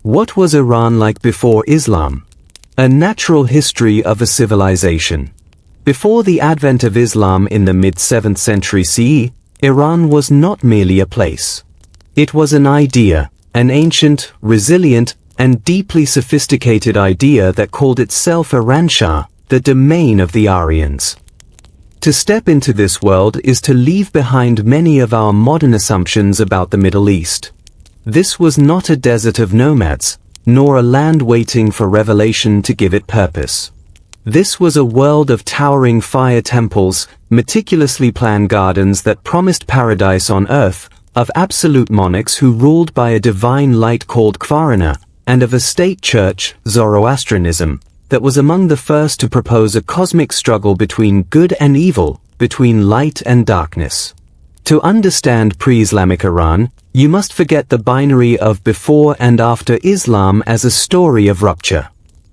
What was Iran like before Islam? A natural history of a civilization. Before the advent of Islam in the mid-7th century CE, Iran was not merely a place. It was an idea, an ancient, resilient, and deeply sophisticated idea that called itself Iransha, the domain of the Aryans. To step into this world is to leave behind many of our modern assumptions about the Middle East. This was not a desert of nomads, nor a land waiting for revelation to give it purpose. This was a world of towering fire temples, meticulously planned gardens that promised paradise on earth, of absolute monarchs who ruled by a divine light called Kvarana, and of a state church, Zoroastrianism, that was among the first to propose a cosmic struggle between good and evil, between light and darkness. To understand pre-Islamic Iran, you must forget the binary of before and after Islam as a story of rupture.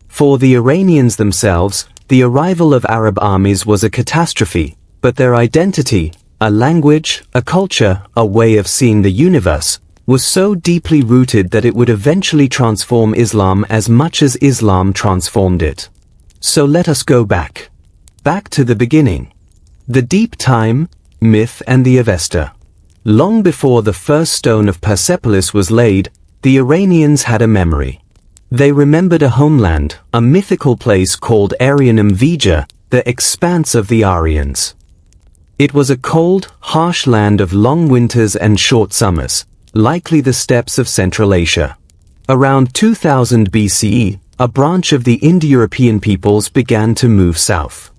For the Iranians themselves, the arrival of Arab armies was a catastrophe, but their identity, a language, a culture, a way of seeing the universe, was so deeply rooted that it would eventually transform Islam as much as Islam transformed it. So let us go back. Back to the beginning. The deep time, myth and the Avesta. Long before the first stone of Persepolis was laid, the Iranians had a memory. They remembered a homeland, a mythical place called Arianum Vija, the expanse of the Aryans. It was a cold, harsh land of long winters and short summers, likely the steppes of Central Asia. Around 2000 BCE, a branch of the Indo-European peoples began to move south.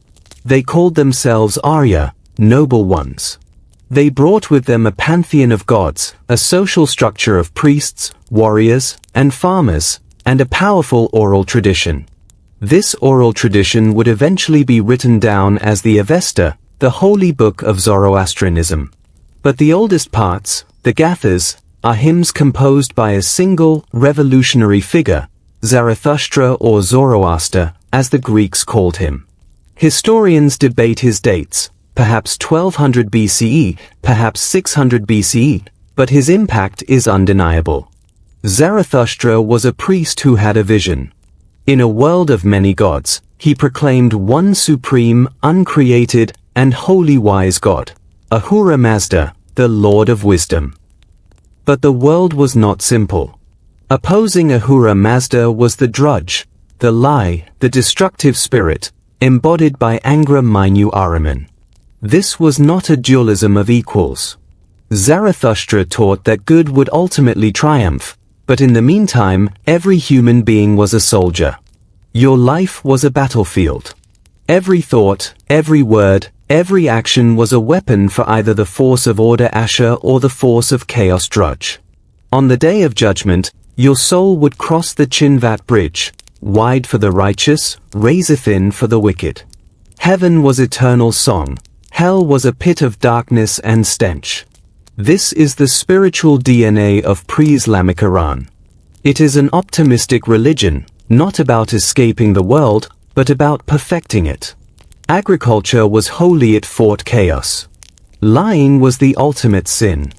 They called themselves Arya, noble ones. They brought with them a pantheon of gods, a social structure of priests, warriors, and farmers, and a powerful oral tradition. This oral tradition would eventually be written down as the Avesta, the holy book of Zoroastrianism. But the oldest parts, the Gathas, are hymns composed by a single, revolutionary figure, Zarathustra or Zoroaster, as the Greeks called him. Historians debate his dates, perhaps 1200 BCE, perhaps 600 BCE, but his impact is undeniable. Zarathustra was a priest who had a vision. In a world of many gods, he proclaimed one supreme, uncreated, and wholly wise God, Ahura Mazda, the Lord of Wisdom. But the world was not simple. Opposing Ahura Mazda was the drudge, the lie, the destructive spirit, embodied by Angra Mainyu Ahriman. This was not a dualism of equals. Zarathustra taught that good would ultimately triumph, but in the meantime, every human being was a soldier. Your life was a battlefield. Every thought, every word, every action was a weapon for either the force of order Asher or the force of chaos Drudge. On the day of judgment, your soul would cross the Chinvat bridge, wide for the righteous, razor-thin for the wicked. Heaven was eternal song. Hell was a pit of darkness and stench. This is the spiritual DNA of pre-Islamic Iran. It is an optimistic religion, not about escaping the world, but about perfecting it. Agriculture was holy, it fought chaos. Lying was the ultimate sin.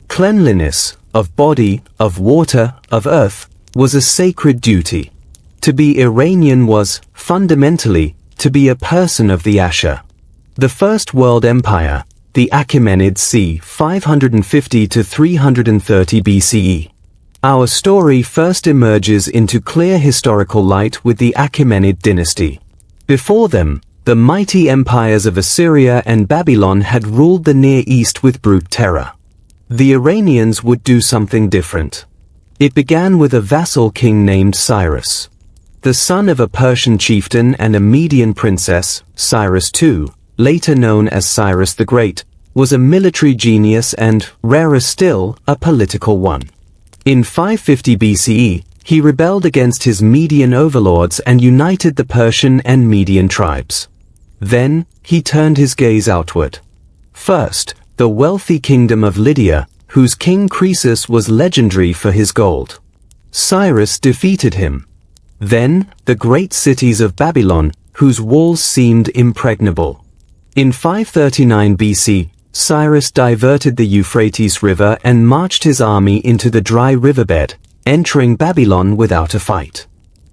Cleanliness, of body, of water, of earth, was a sacred duty. To be Iranian was, fundamentally, to be a person of the Asher. The First World Empire, the Achaemenid c. 550 to 330 BCE. Our story first emerges into clear historical light with the Achaemenid dynasty. Before them, the mighty empires of Assyria and Babylon had ruled the Near East with brute terror. The Iranians would do something different. It began with a vassal king named Cyrus. The son of a Persian chieftain and a Median princess, Cyrus II, later known as Cyrus the Great, was a military genius and, rarer still, a political one. In 550 BCE, he rebelled against his Median overlords and united the Persian and Median tribes. Then, he turned his gaze outward. First, the wealthy kingdom of Lydia, whose king Croesus was legendary for his gold. Cyrus defeated him. Then, the great cities of Babylon, whose walls seemed impregnable. In 539 BC, Cyrus diverted the Euphrates River and marched his army into the dry riverbed, entering Babylon without a fight.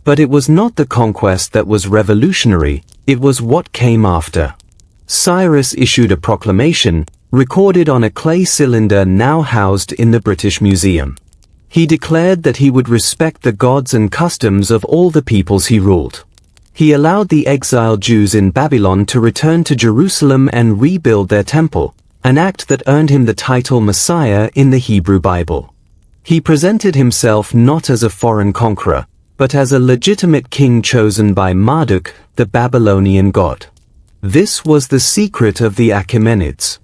But it was not the conquest that was revolutionary, it was what came after. Cyrus issued a proclamation, recorded on a clay cylinder now housed in the British Museum. He declared that he would respect the gods and customs of all the peoples he ruled. He allowed the exiled Jews in Babylon to return to Jerusalem and rebuild their temple, an act that earned him the title Messiah in the Hebrew Bible. He presented himself not as a foreign conqueror, but as a legitimate king chosen by Marduk, the Babylonian god. This was the secret of the Achaemenids.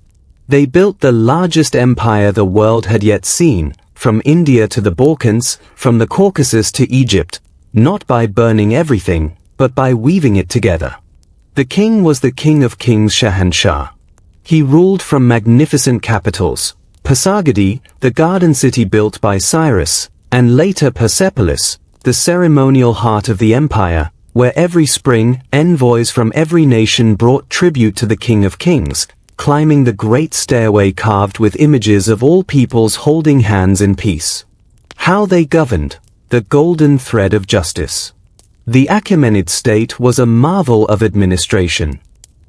They built the largest empire the world had yet seen, from India to the Balkans, from the Caucasus to Egypt, not by burning everything, but by weaving it together. The king was the king of kings, Shahanshah. He ruled from magnificent capitals, Pasargadae, the garden city built by Cyrus, and later Persepolis, the ceremonial heart of the empire, where every spring, envoys from every nation brought tribute to the King of Kings, climbing the great stairway carved with images of all peoples holding hands in peace. How they governed, the golden thread of justice. The Achaemenid state was a marvel of administration.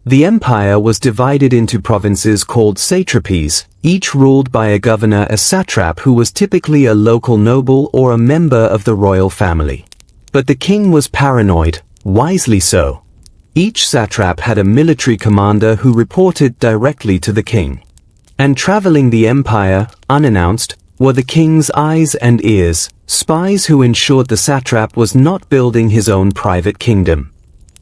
The empire was divided into provinces called satrapies, each ruled by a governor, a satrap who was typically a local noble or a member of the royal family. But the king was paranoid, wisely so. Each satrap had a military commander who reported directly to the king. And traveling the empire, unannounced, were the king's eyes and ears, spies who ensured the satrap was not building his own private kingdom.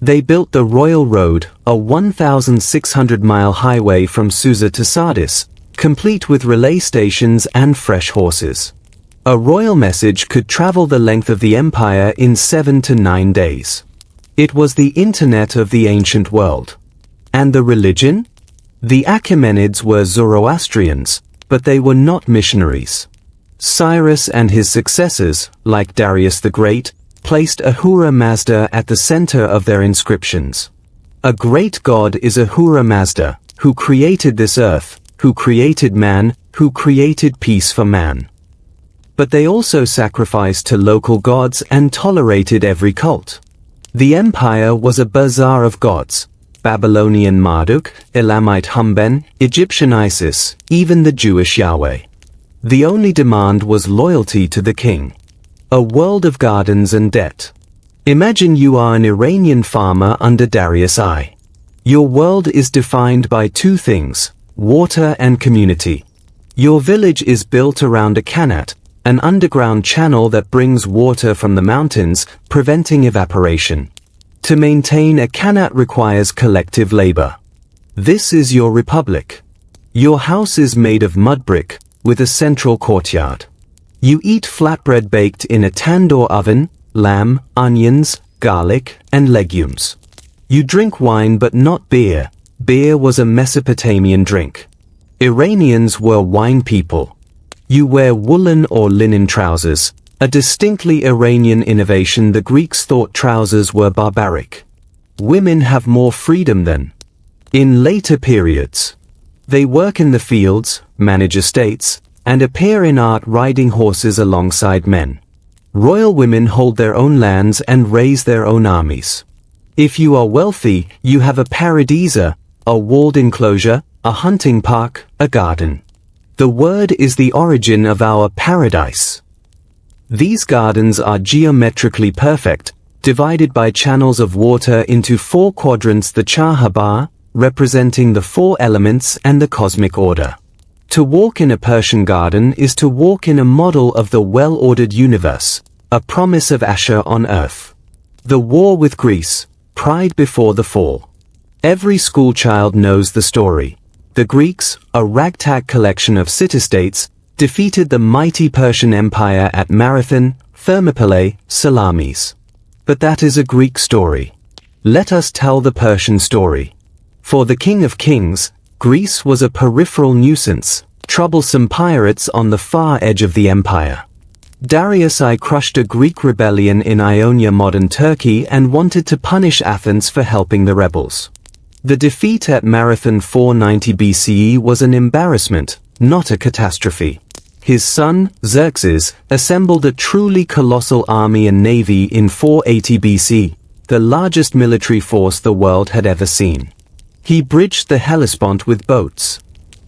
They built the Royal Road, a 1,600-mile highway from Susa to Sardis, complete with relay stations and fresh horses. A royal message could travel the length of the empire in 7 to 9 days. It was the internet of the ancient world. And the religion? The Achaemenids were Zoroastrians, but they were not missionaries. Cyrus and his successors, like Darius the Great, placed Ahura Mazda at the center of their inscriptions. A great god is Ahura Mazda, who created this earth, who created man, who created peace for man. But they also sacrificed to local gods and tolerated every cult. The empire was a bazaar of gods. Babylonian Marduk, Elamite Humben, Egyptian Isis, even the Jewish Yahweh. The only demand was loyalty to the king. A world of gardens and debt. Imagine you are an Iranian farmer under Darius I. Your world is defined by two things, water and community. Your village is built around a qanat, an underground channel that brings water from the mountains, preventing evaporation. To maintain a qanat requires collective labor. This is your republic. Your house is made of mud brick, with a central courtyard. You eat flatbread baked in a tandoor oven, lamb, onions, garlic, and legumes. You drink wine but not beer. Beer was a Mesopotamian drink. Iranians were wine people. You wear woolen or linen trousers, a distinctly Iranian innovation. The Greeks thought trousers were barbaric. Women have more freedom than in later periods. They work in the fields, manage estates, and appear in art riding horses alongside men. Royal women hold their own lands and raise their own armies. If you are wealthy, you have a paradisa, a walled enclosure, a hunting park, a garden. The word is the origin of our paradise. These gardens are geometrically perfect, divided by channels of water into 4 quadrants, the Chahabar, representing the 4 elements and the cosmic order. To walk in a Persian garden is to walk in a model of the well-ordered universe, a promise of Asher on earth. The war with Greece, pride before the fall. Every schoolchild knows the story. The Greeks, a ragtag collection of city-states, defeated the mighty Persian Empire at Marathon, Thermopylae, Salamis. But that is a Greek story. Let us tell the Persian story. For the King of Kings, Greece was a peripheral nuisance, troublesome pirates on the far edge of the empire. Darius I crushed a Greek rebellion in Ionia, modern Turkey, and wanted to punish Athens for helping the rebels. The defeat at Marathon 490 BCE was an embarrassment, not a catastrophe. His son, Xerxes, assembled a truly colossal army and navy in 480 BC, the largest military force the world had ever seen. He bridged the Hellespont with boats.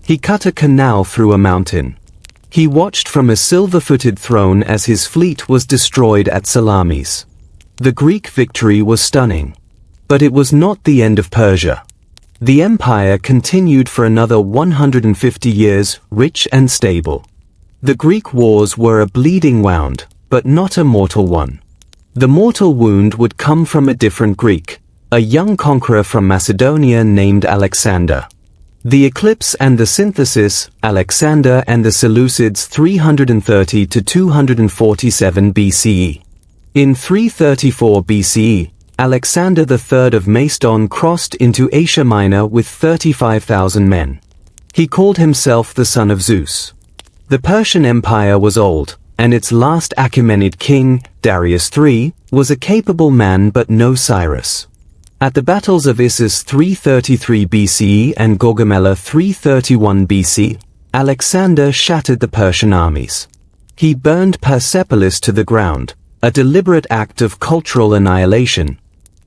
He cut a canal through a mountain. He watched from a silver-footed throne as his fleet was destroyed at Salamis. The Greek victory was stunning. But it was not the end of Persia. The empire continued for another 150 years, rich and stable. The Greek wars were a bleeding wound, but not a mortal one. The mortal wound would come from a different Greek, a young conqueror from Macedonia named Alexander. The eclipse and the synthesis, Alexander and the Seleucids 330 to 247 BCE. In 334 BCE, Alexander III of Macedon crossed into Asia Minor with 35,000 men. He called himself the son of Zeus. The Persian Empire was old, and its last Achaemenid king, Darius III, was a capable man but no Cyrus. At the battles of Issus 333 BCE and Gaugamela 331 BC, Alexander shattered the Persian armies. He burned Persepolis to the ground, a deliberate act of cultural annihilation.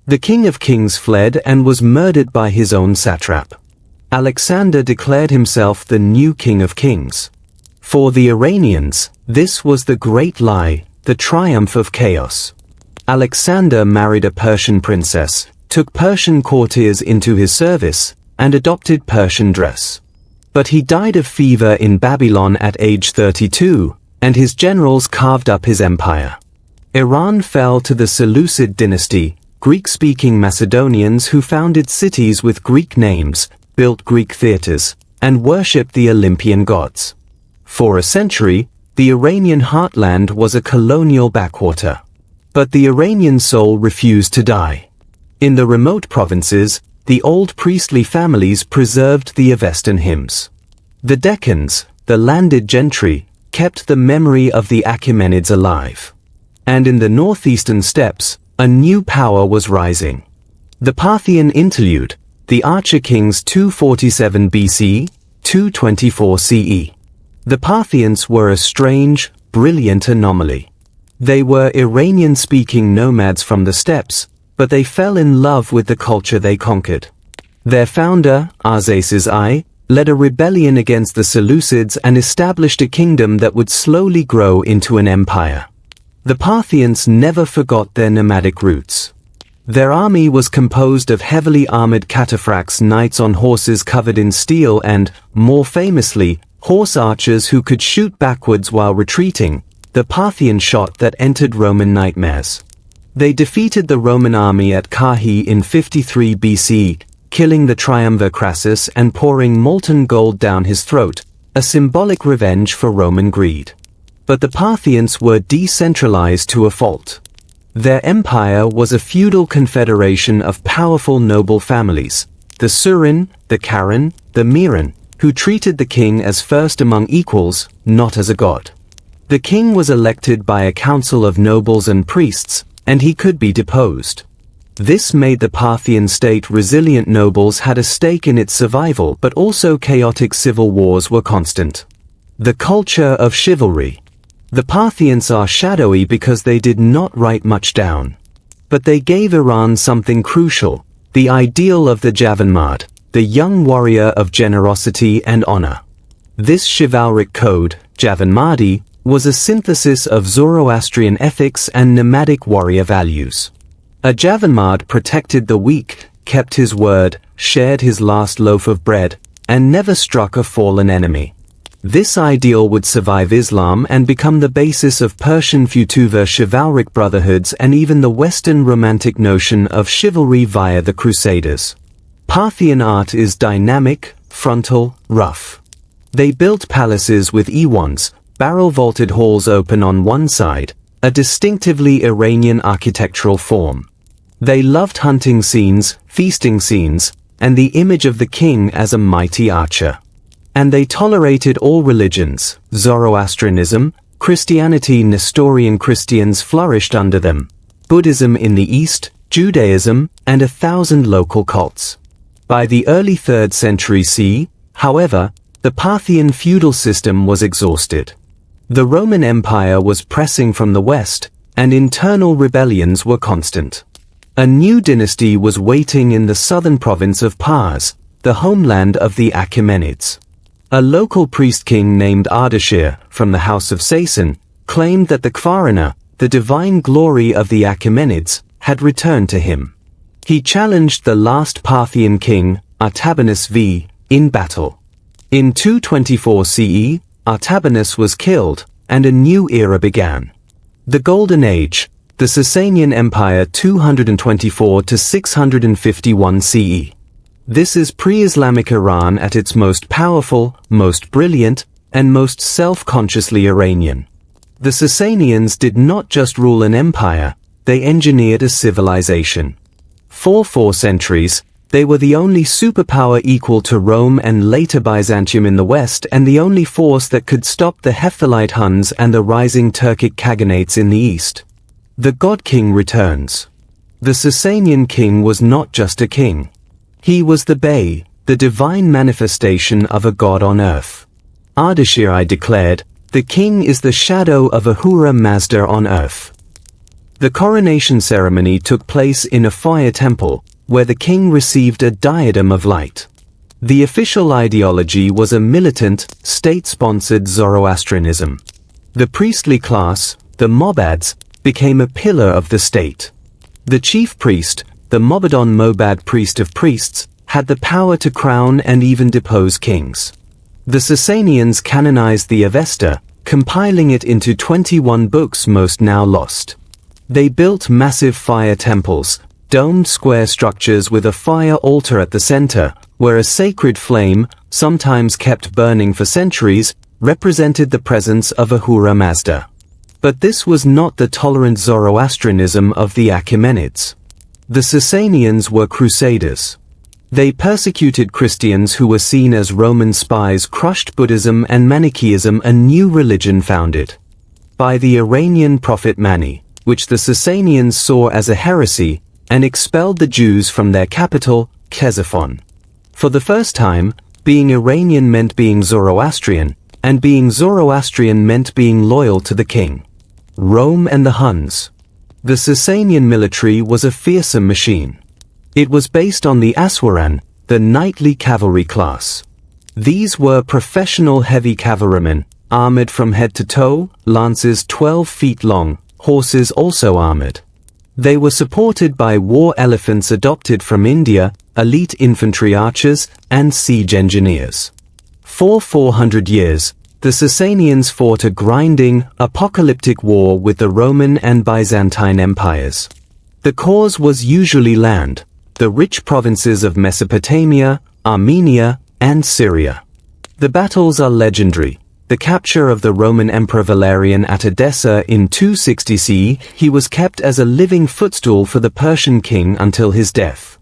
The King of Kings fled and was murdered by his own satrap. Alexander declared himself the new King of Kings. For the Iranians, this was the great lie, the triumph of chaos. Alexander married a Persian princess, took Persian courtiers into his service, and adopted Persian dress. But he died of fever in Babylon at age 32, and his generals carved up his empire. Iran fell to the Seleucid dynasty, Greek-speaking Macedonians who founded cities with Greek names, built Greek theaters, and worshipped the Olympian gods. For a century, the Iranian heartland was a colonial backwater. But the Iranian soul refused to die. In the remote provinces, the old priestly families preserved the Avestan hymns. The Decans, the landed gentry, kept the memory of the Achaemenids alive. And in the northeastern steppes, a new power was rising. The Parthian interlude, the Archer Kings 247 BC, 224 CE. The Parthians were a strange, brilliant anomaly. They were Iranian-speaking nomads from the steppes, but they fell in love with the culture they conquered. Their founder, Arsaces I, led a rebellion against the Seleucids and established a kingdom that would slowly grow into an empire. The Parthians never forgot their nomadic roots. Their army was composed of heavily armored cataphracts, knights on horses covered in steel and, more famously, horse archers who could shoot backwards while retreating, the Parthian shot that entered Roman nightmares. They defeated the Roman army at Carrhae in 53 BC, killing the triumvir Crassus and pouring molten gold down his throat, a symbolic revenge for Roman greed. But the Parthians were decentralized to a fault. Their empire was a feudal confederation of powerful noble families, the Surin, the Karen, the Miran, who treated the king as first among equals, not as a god. The king was elected by a council of nobles and priests, and he could be deposed. This made the Parthian state resilient. Nobles had a stake in its survival, but also chaotic civil wars were constant. The culture of chivalry. The Parthians are shadowy because they did not write much down. But they gave Iran something crucial, the ideal of the Javanmard, the young warrior of generosity and honor. This chivalric code, Javanmardi, was a synthesis of Zoroastrian ethics and nomadic warrior values. A Javanmard protected the weak, kept his word, shared his last loaf of bread, and never struck a fallen enemy. This ideal would survive Islam and become the basis of Persian futuva chivalric brotherhoods and even the Western romantic notion of chivalry via the Crusaders. Parthian art is dynamic, frontal, rough. They built palaces with iwans, barrel-vaulted halls open on one side, a distinctively Iranian architectural form. They loved hunting scenes, feasting scenes, and the image of the king as a mighty archer. And they tolerated all religions. Zoroastrianism, Christianity, Nestorian Christians flourished under them, Buddhism in the East, Judaism, and 1,000 local cults. By the early 3rd century CE, however, the Parthian feudal system was exhausted. The Roman Empire was pressing from the west, and internal rebellions were constant. A new dynasty was waiting in the southern province of Pars, the homeland of the Achaemenids. A local priest-king named Ardashir, from the house of Sasan, claimed that the Kvarana, the divine glory of the Achaemenids, had returned to him. He challenged the last Parthian king, Artabanus V, in battle. In 224 CE, Artabanus was killed, and a new era began. The Golden Age, the Sasanian Empire 224 to 651 CE. This is pre-Islamic Iran at its most powerful, most brilliant, and most self-consciously Iranian. The Sasanians did not just rule an empire, they engineered a civilization. For 4 centuries, they were the only superpower equal to Rome and later Byzantium in the west, and the only force that could stop the Hephthalite Huns and the rising Turkic Khaganates in the east. The God King returns. The Sasanian king was not just a king. He was the Bey, the divine manifestation of a god on earth. Ardashir I declared, the king is the shadow of Ahura Mazda on earth. The coronation ceremony took place in a fire temple, where the king received a diadem of light. The official ideology was a militant, state-sponsored Zoroastrianism. The priestly class, the Mobads, became a pillar of the state. The chief priest, the Mobadon Mobad priest of priests, had the power to crown and even depose kings. The Sasanians canonized the Avesta, compiling it into 21 books, most now lost. They built massive fire temples, domed square structures with a fire altar at the center, where a sacred flame, sometimes kept burning for centuries, represented the presence of Ahura Mazda. But this was not the tolerant Zoroastrianism of the Achaemenids. The Sasanians were crusaders. They persecuted Christians who were seen as Roman spies, crushed Buddhism and Manichaeism, a new religion founded by the Iranian prophet Mani, which the Sasanians saw as a heresy, and expelled the Jews from their capital, Ctesiphon. For the first time, being Iranian meant being Zoroastrian, and being Zoroastrian meant being loyal to the king. Rome and the Huns. The Sasanian military was a fearsome machine. It was based on the Aswaran, the knightly cavalry class. These were professional heavy cavalrymen, armored from head to toe, lances 12 feet long, horses also armored. They were supported by war elephants adopted from India, elite infantry archers, and siege engineers. For 400 years, the Sasanians fought a grinding, apocalyptic war with the Roman and Byzantine empires. The cause was usually land, the rich provinces of Mesopotamia, Armenia, and Syria. The battles are legendary. The capture of the Roman Emperor Valerian at Edessa in 260 CE, he was kept as a living footstool for the Persian king until his death.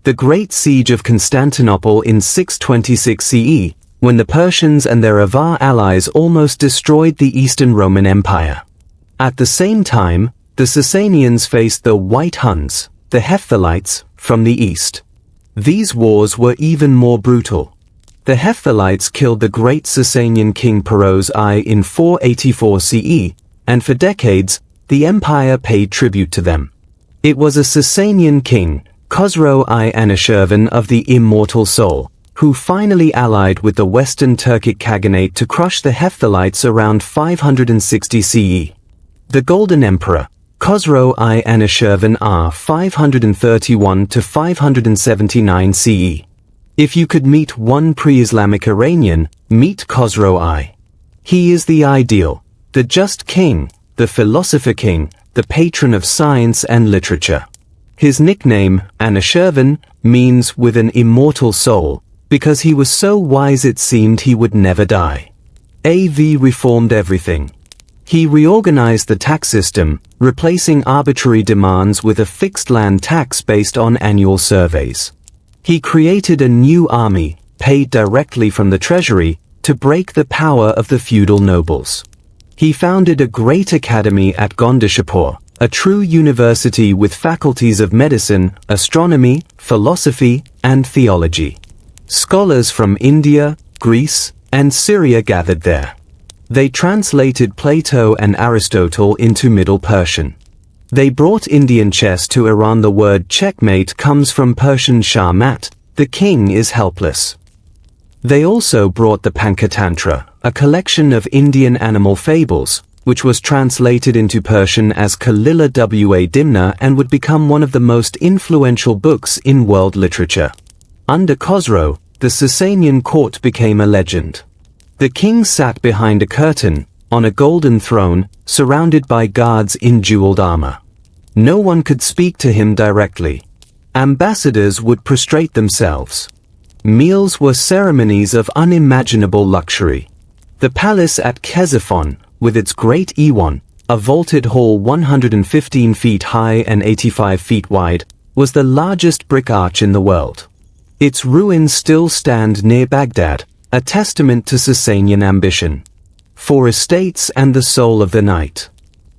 The Great Siege of Constantinople in 626 CE, when the Persians and their Avar allies almost destroyed the Eastern Roman Empire. At the same time, the Sasanians faced the White Huns, the Hephtalites, from the east. These wars were even more brutal. The Hephtalites killed the great Sasanian king Perose I in 484 CE, and for decades, the empire paid tribute to them. It was a Sasanian king, Khosrow I Anushirvan of the Immortal Soul, who finally allied with the Western Turkic Khaganate to crush the Hephtalites around 560 CE. The Golden Emperor, Khosrow I Anushirvan R 531 to 579 CE. If you could meet one pre-Islamic Iranian, meet Khosrow I. He is the ideal, the just king, the philosopher king, the patron of science and literature. His nickname, Anushirvan, means with an immortal soul, because he was so wise it seemed he would never die. AV reformed everything. He reorganized the tax system, replacing arbitrary demands with a fixed land tax based on annual surveys. He created a new army, paid directly from the treasury, to break the power of the feudal nobles. He founded a great academy at Gondishapur, a true university with faculties of medicine, astronomy, philosophy, and theology. Scholars from India, Greece, and Syria gathered there. They translated Plato and Aristotle into Middle Persian. They brought Indian chess to Iran. The word checkmate comes from Persian shah mat, the king is helpless. They also brought the Panchatantra, a collection of Indian animal fables, which was translated into Persian as Kalila wa Dimna and would become one of the most influential books in world literature. Under Khosrow, the Sasanian court became a legend. The king sat behind a curtain, on a golden throne, surrounded by guards in jeweled armor. No one could speak to him directly. Ambassadors would prostrate themselves. Meals were ceremonies of unimaginable luxury. The palace at Ctesiphon, with its great Iwan, a vaulted hall 115 feet high and 85 feet wide, was the largest brick arch in the world. Its ruins still stand near Baghdad, a testament to Sasanian ambition. 4 estates and the soul of the night.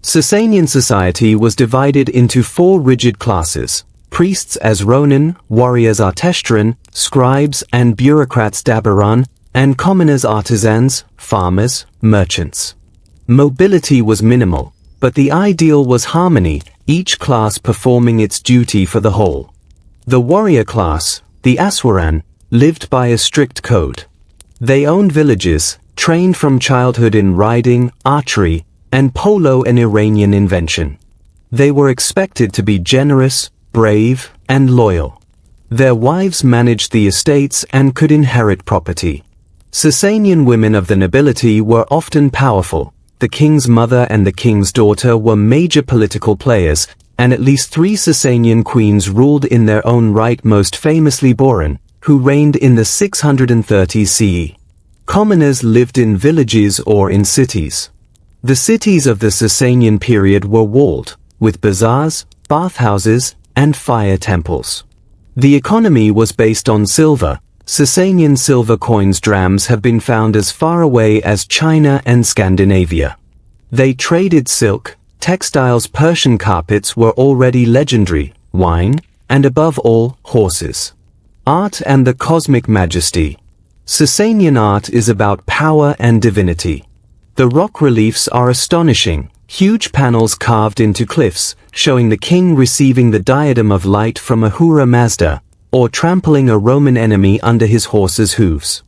Sasanian society was divided into 4 rigid classes: priests as Ronin, warriors Arteshtaran, scribes and bureaucrats Dabaran, and commoners artisans, farmers, merchants. Mobility was minimal, but the ideal was harmony, each class performing its duty for the whole. The warrior class, the Aswaran, lived by a strict code. They owned villages, trained from childhood in riding, archery, and polo, an Iranian invention. They were expected to be generous, brave, and loyal. Their wives managed the estates and could inherit property. Sasanian women of the nobility were often powerful. The king's mother and the king's daughter were major political players, and at least 3 Sasanian queens ruled in their own right, most famously Boran, who reigned in the 630s CE. Commoners lived in villages or in cities. The cities of the Sasanian period were walled, with bazaars, bathhouses, and fire temples. The economy was based on silver. Sasanian silver coins drams have been found as far away as China and Scandinavia. They traded silk, textiles. Persian carpets were already legendary, wine, and above all, horses. Art and the cosmic majesty. Sasanian art is about power and divinity. The rock reliefs are astonishing, huge panels carved into cliffs, showing the king receiving the diadem of light from Ahura Mazda, or trampling a Roman enemy under his horse's hooves.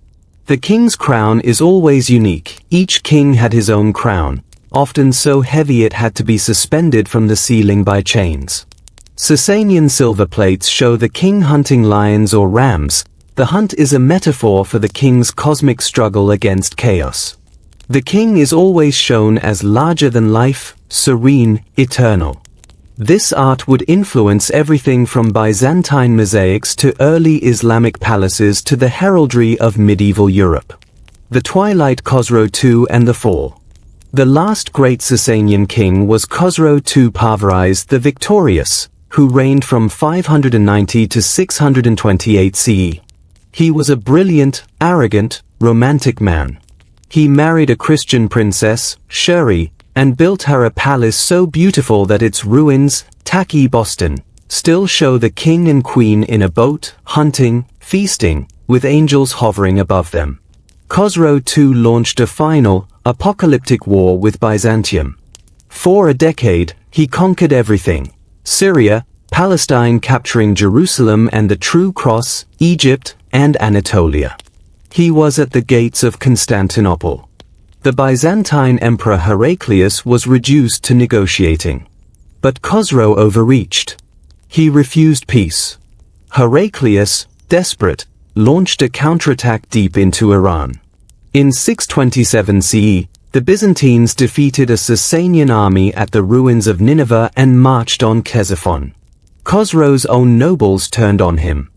The king's crown is always unique. Each king had his own crown, often so heavy it had to be suspended from the ceiling by chains. Sasanian silver plates show the king hunting lions or rams. The hunt is a metaphor for the king's cosmic struggle against chaos. The king is always shown as larger than life, serene, eternal. This art would influence everything from Byzantine mosaics to early Islamic palaces to the heraldry of medieval Europe. The Twilight. Khosrow II and the Fall. The last great Sasanian king was Khosrow II Parviz the Victorious, who reigned from 590 to 628 CE. He was a brilliant, arrogant, romantic man. He married a Christian princess, Shuri, and built her a palace so beautiful that its ruins, Taki Boston, still show the king and queen in a boat, hunting, feasting, with angels hovering above them. Khosrow II launched a final, apocalyptic war with Byzantium. For a decade, he conquered everything: Syria, Palestine, capturing Jerusalem and the True Cross, Egypt, and Anatolia. He was at the gates of Constantinople. The Byzantine Emperor Heraclius was reduced to negotiating. But Khosrow overreached. He refused peace. Heraclius, desperate, launched a counterattack deep into Iran. In 627 CE, the Byzantines defeated a Sasanian army at the ruins of Nineveh and marched on Ctesiphon. Khosrow's own nobles turned on him.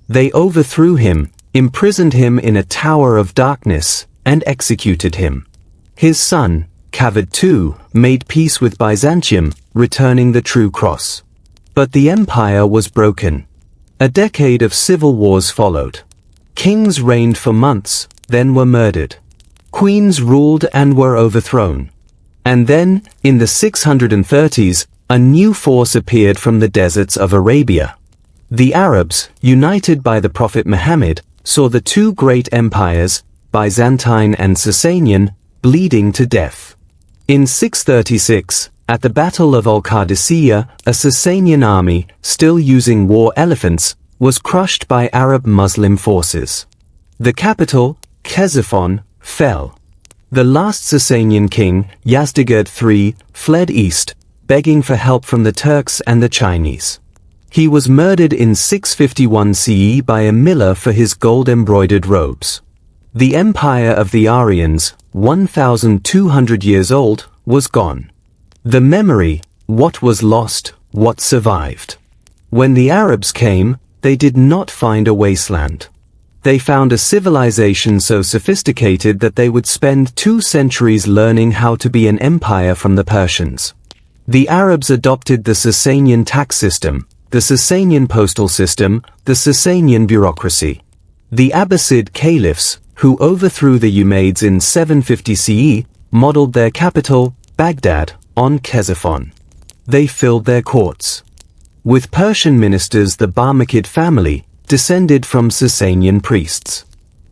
They overthrew him, imprisoned him in a tower of darkness, and executed him. His son, Kavad II, made peace with Byzantium, returning the True Cross. But the empire was broken. A decade of civil wars followed. Kings reigned for months, then were murdered. Queens ruled and were overthrown. And then, in the 630s, a new force appeared from the deserts of Arabia. The Arabs, united by the Prophet Muhammad, saw the two great empires, Byzantine and Sasanian, bleeding to death. In 636, at the Battle of Al-Qadisiyah, a Sasanian army, still using war elephants, was crushed by Arab Muslim forces. The capital, Ctesiphon, fell. The last Sasanian king, Yazdegerd III, fled east, begging for help from the Turks and the Chinese. He was murdered in 651 CE by a miller for his gold-embroidered robes. The empire of the Aryans, 1,200 years old, was gone. The memory, what was lost, what survived. When the Arabs came, they did not find a wasteland. They found a civilization so sophisticated that they would spend 2 centuries learning how to be an empire from the Persians. The Arabs adopted the Sasanian tax system, the Sasanian postal system, the Sasanian bureaucracy. The Abbasid caliphs, who overthrew the Umayyads in 750 CE, modeled their capital, Baghdad, on Ctesiphon. They filled their courts with Persian ministers. The Barmakid family, descended from Sasanian priests.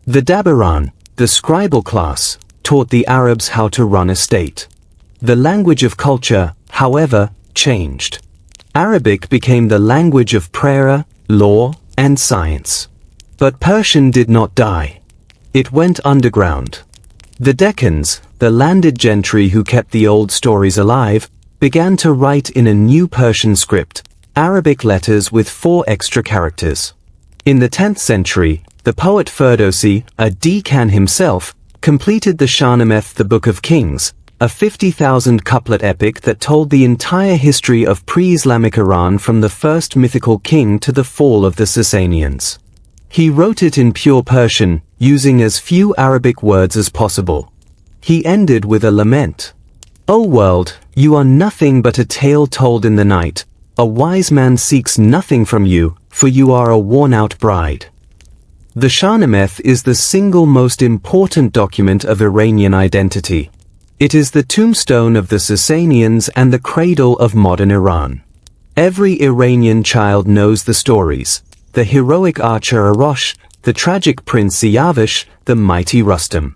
The Dabaran, the scribal class, taught the Arabs how to run a state. The language of culture, however, changed. Arabic became the language of prayer, law, and science. But Persian did not die. It went underground. The Deccans, the landed gentry who kept the old stories alive, began to write in a new Persian script, Arabic letters with 4 extra characters. In the 10th century, the poet Ferdowsi, a Deccan himself, completed the Shahnameth, the Book of Kings, a 50,000 couplet epic that told the entire history of pre-Islamic Iran from the first mythical king to the fall of the Sasanians. He wrote it in pure Persian, using as few Arabic words as possible. He ended with a lament. O world, you are nothing but a tale told in the night. A wise man seeks nothing from you, for you are a worn-out bride. The Shahnameth is the single most important document of Iranian identity. It is the tombstone of the Sasanians and the cradle of modern Iran. Every Iranian child knows the stories: the heroic archer Arosh, the tragic prince Siyavush, the mighty Rustam.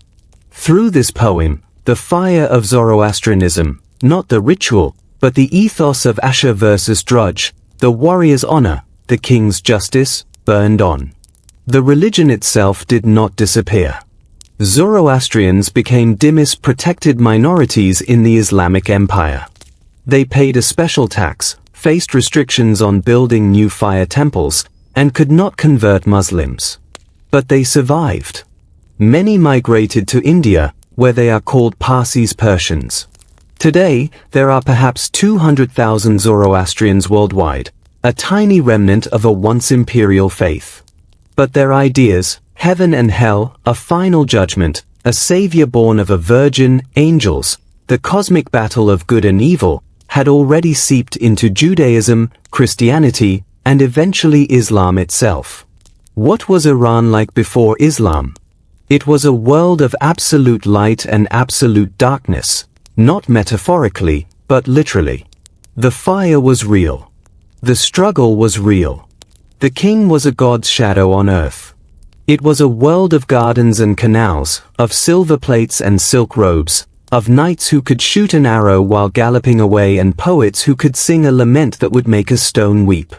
Through this poem, the fire of Zoroastrianism, not the ritual, but the ethos of Asher versus Drudge, the warrior's honor, the king's justice, burned on. The religion itself did not disappear. Zoroastrians became dhimmis, protected minorities in the Islamic Empire. They paid a special tax, faced restrictions on building new fire temples, and could not convert Muslims. But they survived. Many migrated to India, where they are called Parsis Persians. Today, there are perhaps 200,000 Zoroastrians worldwide, a tiny remnant of a once imperial faith. But their ideas, heaven and hell, a final judgment, a savior born of a virgin, angels, the cosmic battle of good and evil, had already seeped into Judaism, Christianity, and eventually Islam itself. What was Iran like before Islam? It was a world of absolute light and absolute darkness, not metaphorically, but literally. The fire was real. The struggle was real. The king was a god's shadow on earth. It was a world of gardens and canals, of silver plates and silk robes, of knights who could shoot an arrow while galloping away and poets who could sing a lament that would make a stone weep.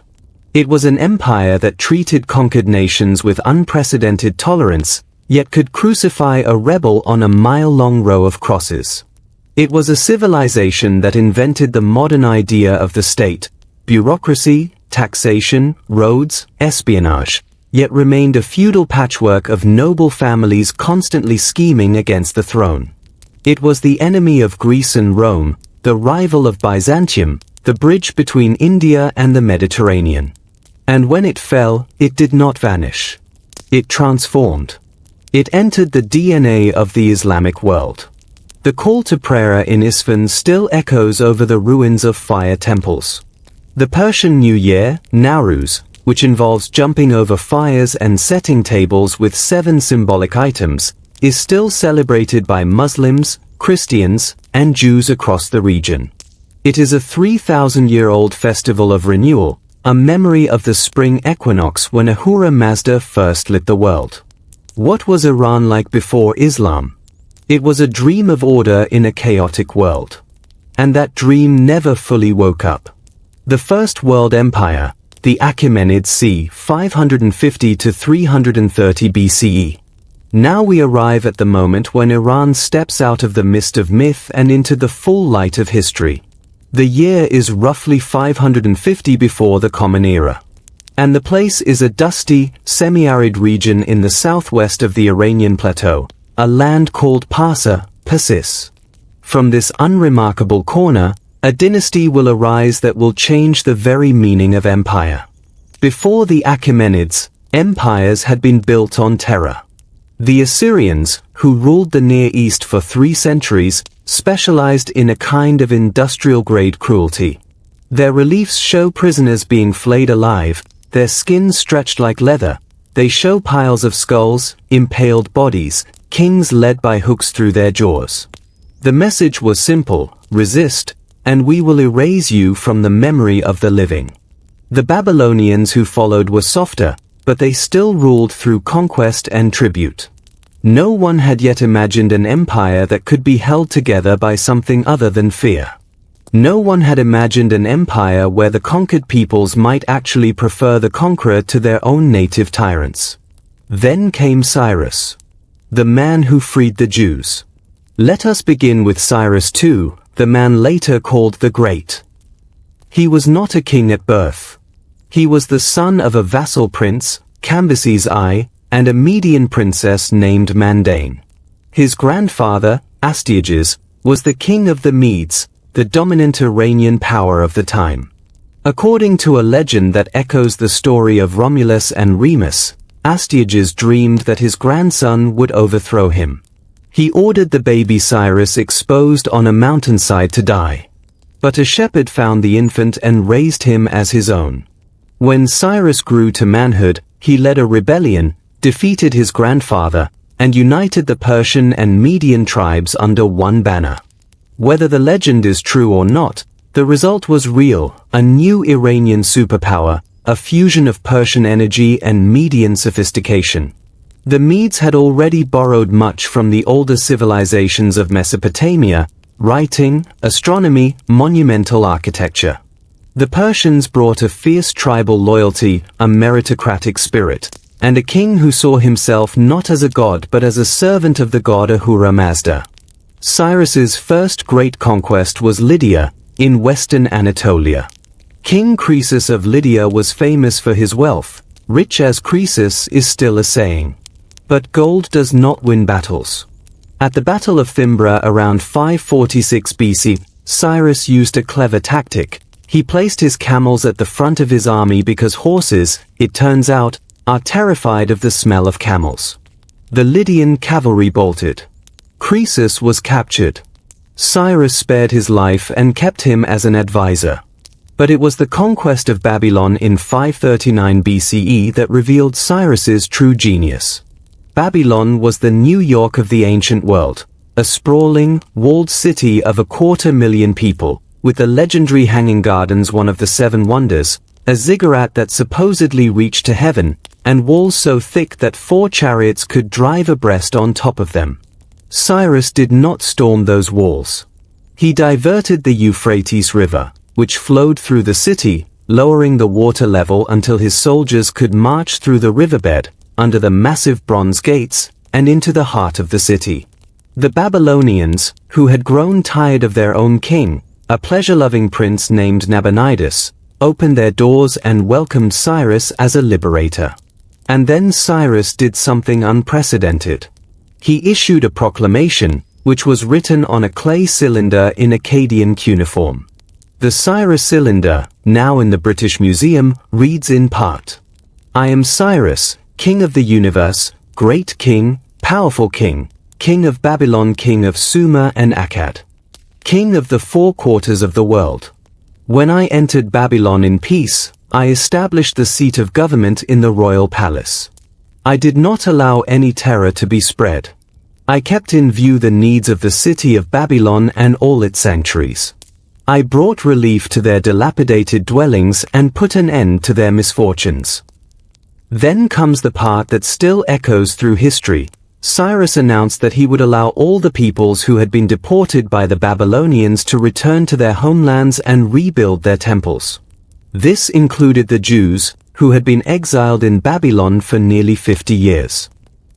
It was an empire that treated conquered nations with unprecedented tolerance, yet could crucify a rebel on a mile-long row of crosses. It was a civilization that invented the modern idea of the state, bureaucracy, taxation, roads, espionage, yet remained a feudal patchwork of noble families constantly scheming against the throne. It was the enemy of Greece and Rome, the rival of Byzantium, the bridge between India and the Mediterranean. And when it fell, it did not vanish. It transformed. It entered the DNA of the Islamic world. The call to prayer in Isfahan still echoes over the ruins of fire temples. The Persian New Year, Nowruz, which involves jumping over fires and setting tables with 7 symbolic items, is still celebrated by Muslims, Christians, and Jews across the region. It is a 3,000-year-old festival of renewal, a memory of the spring equinox when Ahura Mazda first lit the world. What was Iran like before Islam? It was a dream of order in a chaotic world. And that dream never fully woke up. The First World Empire, the Achaemenids c. 550 to 330 BCE. Now we arrive at the moment when Iran steps out of the mist of myth and into the full light of history. The year is roughly 550 before the Common Era. And the place is a dusty, semi-arid region in the southwest of the Iranian plateau, a land called Parsa, Persis. From this unremarkable corner, a dynasty will arise that will change the very meaning of empire. Before the Achaemenids, empires had been built on terror. The Assyrians, who ruled the Near East for 3 centuries, specialized in a kind of industrial-grade cruelty. Their reliefs show prisoners being flayed alive, their skin stretched like leather. They show piles of skulls, impaled bodies, kings led by hooks through their jaws. The message was simple: resist, and we will erase you from the memory of the living. The Babylonians who followed were softer, but they still ruled through conquest and tribute. No one had yet imagined an empire that could be held together by something other than fear. No one had imagined an empire where the conquered peoples might actually prefer the conqueror to their own native tyrants. Then came Cyrus, the man who freed the Jews. Let us begin with Cyrus II, the man later called the Great. He was not a king at birth. He was the son of a vassal prince, Cambyses I, and a Median princess named Mandane. His grandfather, Astyages, was the king of the Medes, the dominant Iranian power of the time. According to a legend that echoes the story of Romulus and Remus, Astyages dreamed that his grandson would overthrow him. He ordered the baby Cyrus exposed on a mountainside to die. But a shepherd found the infant and raised him as his own. When Cyrus grew to manhood, he led a rebellion, defeated his grandfather, and united the Persian and Median tribes under one banner. Whether the legend is true or not, the result was real: a new Iranian superpower, a fusion of Persian energy and Median sophistication. The Medes had already borrowed much from the older civilizations of Mesopotamia: writing, astronomy, monumental architecture. The Persians brought a fierce tribal loyalty, a meritocratic spirit, and a king who saw himself not as a god but as a servant of the god Ahura Mazda. Cyrus's first great conquest was Lydia, in western Anatolia. King Croesus of Lydia was famous for his wealth. Rich as Croesus is still a saying. But gold does not win battles. At the Battle of Thymbra around 546 BC, Cyrus used a clever tactic. He placed his camels at the front of his army because horses, it turns out, are terrified of the smell of camels. The Lydian cavalry bolted. Croesus was captured. Cyrus spared his life and kept him as an advisor. But it was the conquest of Babylon in 539 BCE that revealed Cyrus's true genius. Babylon was the New York of the ancient world, a sprawling, walled city of 250,000 people, with the legendary Hanging Gardens, one of the 7 wonders, a ziggurat that supposedly reached to heaven, and walls so thick that 4 chariots could drive abreast on top of them. Cyrus did not storm those walls. He diverted the Euphrates River, which flowed through the city, lowering the water level until his soldiers could march through the riverbed, under the massive bronze gates, and into the heart of the city. The Babylonians, who had grown tired of their own king, a pleasure-loving prince named Nabonidus, opened their doors and welcomed Cyrus as a liberator. And then Cyrus did something unprecedented. He issued a proclamation, which was written on a clay cylinder in Akkadian cuneiform. The Cyrus cylinder, now in the British Museum, reads in part, "I am Cyrus, king of the universe, great king, powerful king, king of Babylon, king of Sumer and Akkad. King of the 4 quarters of the world. When I entered Babylon in peace, I established the seat of government in the royal palace. I did not allow any terror to be spread. I kept in view the needs of the city of Babylon and all its sanctuaries. I brought relief to their dilapidated dwellings and put an end to their misfortunes." Then comes the part that still echoes through history. Cyrus announced that he would allow all the peoples who had been deported by the Babylonians to return to their homelands and rebuild their temples. This included the Jews, who had been exiled in Babylon for nearly 50 years.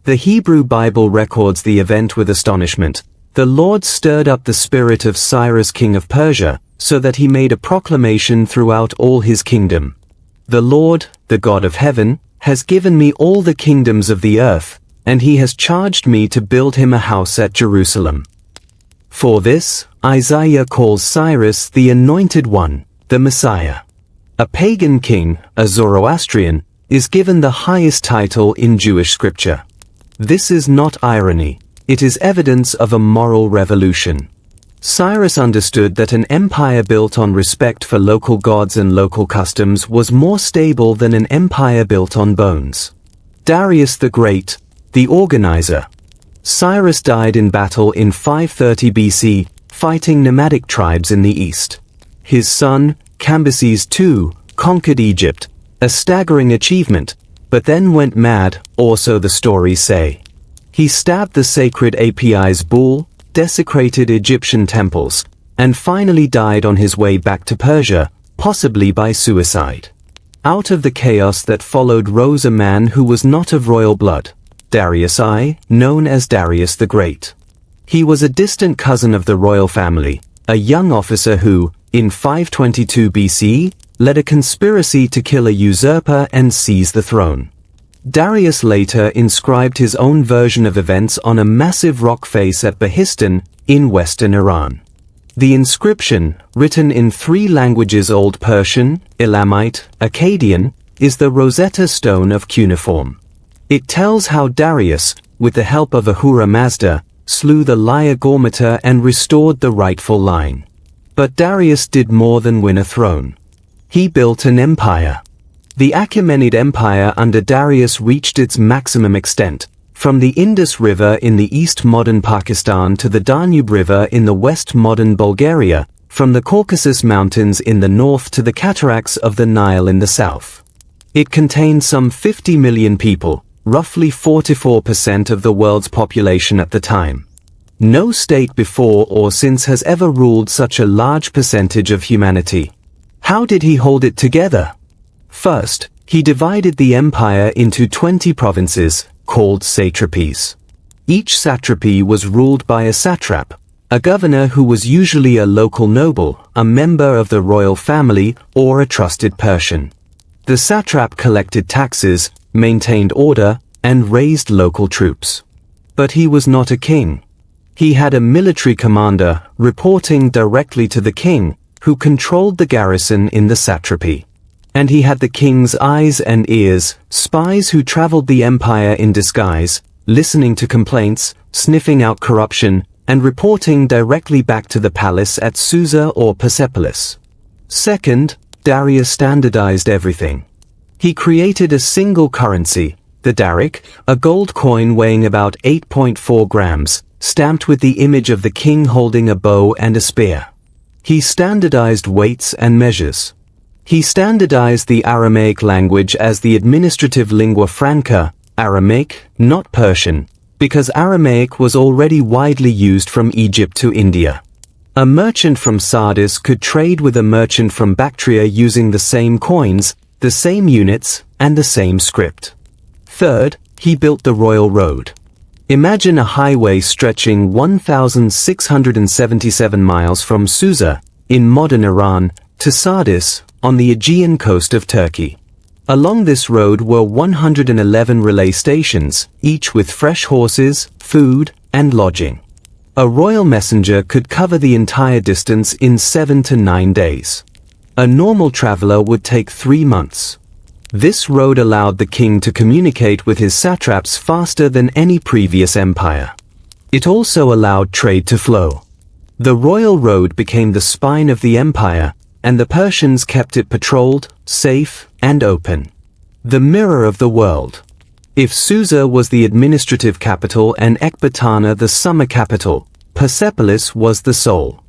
The Hebrew Bible records the event with astonishment. The Lord stirred up the spirit of Cyrus, king of Persia, so that he made a proclamation throughout all his kingdom. The Lord, the God of heaven, has given me all the kingdoms of the earth, and he has charged me to build him a house at Jerusalem. For this, Isaiah calls Cyrus the Anointed One, the Messiah. A pagan king, a Zoroastrian, is given the highest title in Jewish scripture. This is not irony, it is evidence of a moral revolution. Cyrus understood that an empire built on respect for local gods and local customs was more stable than an empire built on bones. Darius the Great, the organizer. Cyrus died in battle in 530 BC, fighting nomadic tribes in the east. His son, Cambyses II, conquered Egypt, a staggering achievement, but then went mad, or so the stories say. He stabbed the sacred Apis bull, desecrated Egyptian temples, and finally died on his way back to Persia, possibly by suicide. Out of the chaos that followed rose a man who was not of royal blood, Darius I, known as Darius the Great. He was a distant cousin of the royal family, a young officer who, in 522 BC, led a conspiracy to kill a usurper and seize the throne. Darius later inscribed his own version of events on a massive rock face at Behistun, in western Iran. The inscription, written in 3 languages: Old Persian, Elamite, Akkadian, is the Rosetta Stone of cuneiform. It tells how Darius, with the help of Ahura Mazda, slew the liar Gormata and restored the rightful line. But Darius did more than win a throne. He built an empire. The Achaemenid Empire under Darius reached its maximum extent, from the Indus River in the east modern Pakistan to the Danube River in the west modern Bulgaria, from the Caucasus Mountains in the north to the cataracts of the Nile in the south. It contained some 50 million people, roughly 44% of the world's population at the time. No state before or since has ever ruled such a large percentage of humanity. How did he hold it together? First, he divided the empire into 20 provinces, called satrapies. Each satrapy was ruled by a satrap, a governor who was usually a local noble, a member of the royal family, or a trusted Persian. The satrap collected taxes, maintained order, and raised local troops. But he was not a king. He had a military commander, reporting directly to the king, who controlled the garrison in the satrapy. And he had the king's eyes and ears, spies who traveled the empire in disguise, listening to complaints, sniffing out corruption, and reporting directly back to the palace at Susa or Persepolis. Second, Darius standardized everything. He created a single currency, the daric, a gold coin weighing about 8.4 grams, stamped with the image of the king holding a bow and a spear. He standardized weights and measures. He standardized the Aramaic language as the administrative lingua franca, Aramaic, not Persian, because Aramaic was already widely used from Egypt to India. A merchant from Sardis could trade with a merchant from Bactria using the same coins, the same units, and the same script. Third, he built the royal road. Imagine a highway stretching 1,677 miles from Susa, in modern Iran, to Sardis, on the Aegean coast of Turkey. Along this road were 111 relay stations, each with fresh horses, food, and lodging. A royal messenger could cover the entire distance in 7 to 9 days. A normal traveler would take 3 months. This road allowed the king to communicate with his satraps faster than any previous empire. It also allowed trade to flow. The royal road became the spine of the empire, and the Persians kept it patrolled, safe, and open. The mirror of the world. If Susa was the administrative capital and Ecbatana the summer capital, Persepolis was the soul.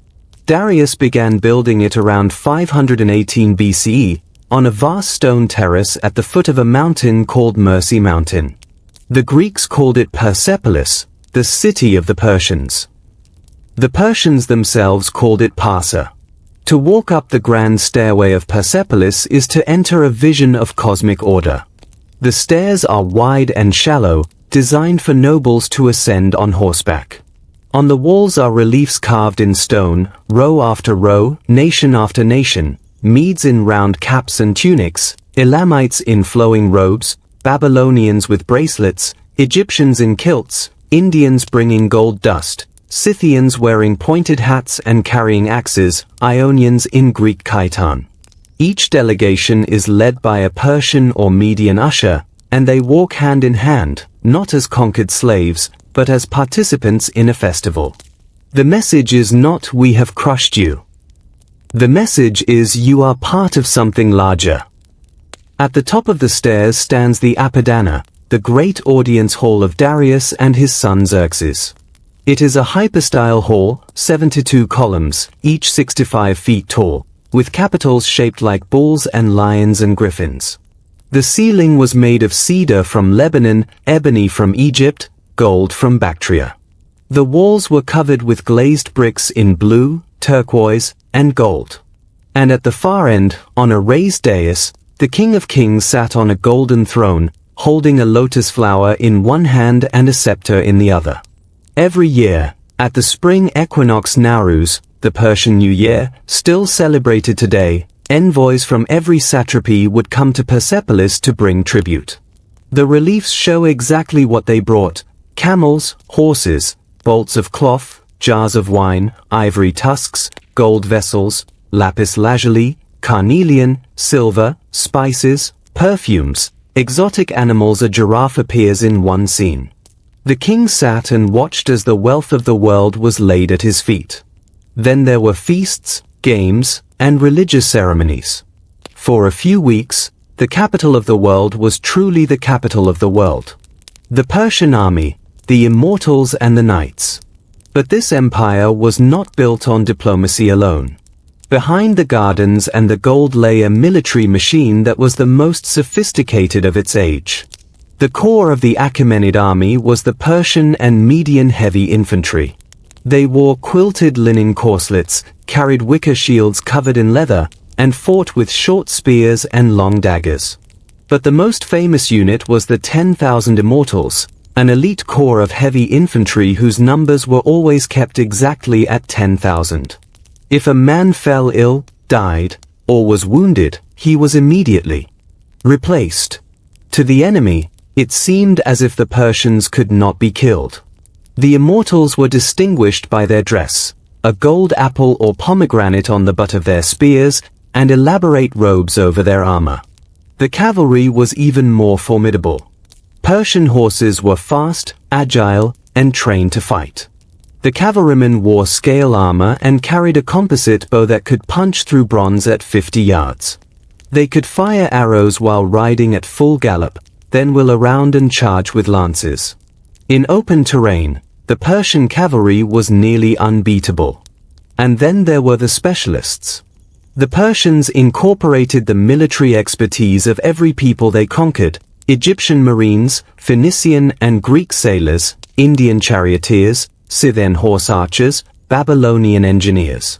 Darius began building it around 518 BCE, on a vast stone terrace at the foot of a mountain called Mercy Mountain. The Greeks called it Persepolis, the city of the Persians. The Persians themselves called it Parsa. To walk up the grand stairway of Persepolis is to enter a vision of cosmic order. The stairs are wide and shallow, designed for nobles to ascend on horseback. On the walls are reliefs carved in stone, row after row, nation after nation, Medes in round caps and tunics, Elamites in flowing robes, Babylonians with bracelets, Egyptians in kilts, Indians bringing gold dust, Scythians wearing pointed hats and carrying axes, Ionians in Greek chiton. Each delegation is led by a Persian or Median usher, and they walk hand in hand, not as conquered slaves, but as participants in a festival. The message is not "we have crushed you." The message is you are part of something larger. At the top of the stairs stands the Apadana, the great audience hall of Darius and his son Xerxes. It is a hypostyle hall, 72 columns, each 65 feet tall, with capitals shaped like bulls and lions and griffins. The ceiling was made of cedar from Lebanon, ebony from Egypt, gold from Bactria. The walls were covered with glazed bricks in blue, turquoise, and gold. And at the far end, on a raised dais, the King of Kings sat on a golden throne, holding a lotus flower in one hand and a scepter in the other. Every year, at the spring equinox Nowruz, the Persian New Year, still celebrated today, envoys from every satrapy would come to Persepolis to bring tribute. The reliefs show exactly what they brought: camels, horses, bolts of cloth, jars of wine, ivory tusks, gold vessels, lapis lazuli, carnelian, silver, spices, perfumes, exotic animals. A giraffe appears in one scene. The king sat and watched as the wealth of the world was laid at his feet. Then there were feasts, games, and religious ceremonies. For a few weeks, the capital of the world was truly the capital of the world. The Persian army, the immortals and the knights. But this empire was not built on diplomacy alone. Behind the gardens and the gold lay a military machine that was the most sophisticated of its age. The core of the Achaemenid army was the Persian and Median heavy infantry. They wore quilted linen corselets, carried wicker shields covered in leather, and fought with short spears and long daggers. But the most famous unit was the 10,000 Immortals, an elite corps of heavy infantry whose numbers were always kept exactly at 10,000. If a man fell ill, died, or was wounded, he was immediately replaced. To the enemy, it seemed as if the Persians could not be killed. The Immortals were distinguished by their dress, a gold apple or pomegranate on the butt of their spears, and elaborate robes over their armor. The cavalry was even more formidable. Persian horses were fast, agile, and trained to fight. The cavalrymen wore scale armor and carried a composite bow that could punch through bronze at 50 yards. They could fire arrows while riding at full gallop, then wheel around and charge with lances. In open terrain, the Persian cavalry was nearly unbeatable. And then there were the specialists. The Persians incorporated the military expertise of every people they conquered: Egyptian marines, Phoenician and Greek sailors, Indian charioteers, Scythian horse archers, Babylonian engineers.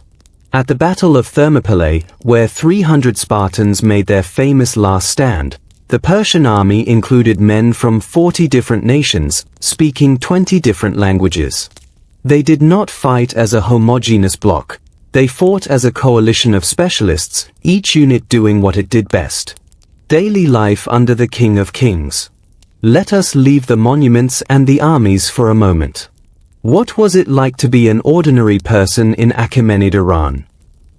At the Battle of Thermopylae, where 300 Spartans made their famous last stand, the Persian army included men from 40 different nations, speaking 20 different languages. They did not fight as a homogeneous bloc. They fought as a coalition of specialists, each unit doing what it did best. Daily life under the King of Kings. Let us leave the monuments and the armies for a moment. What was it like to be an ordinary person in Achaemenid Iran?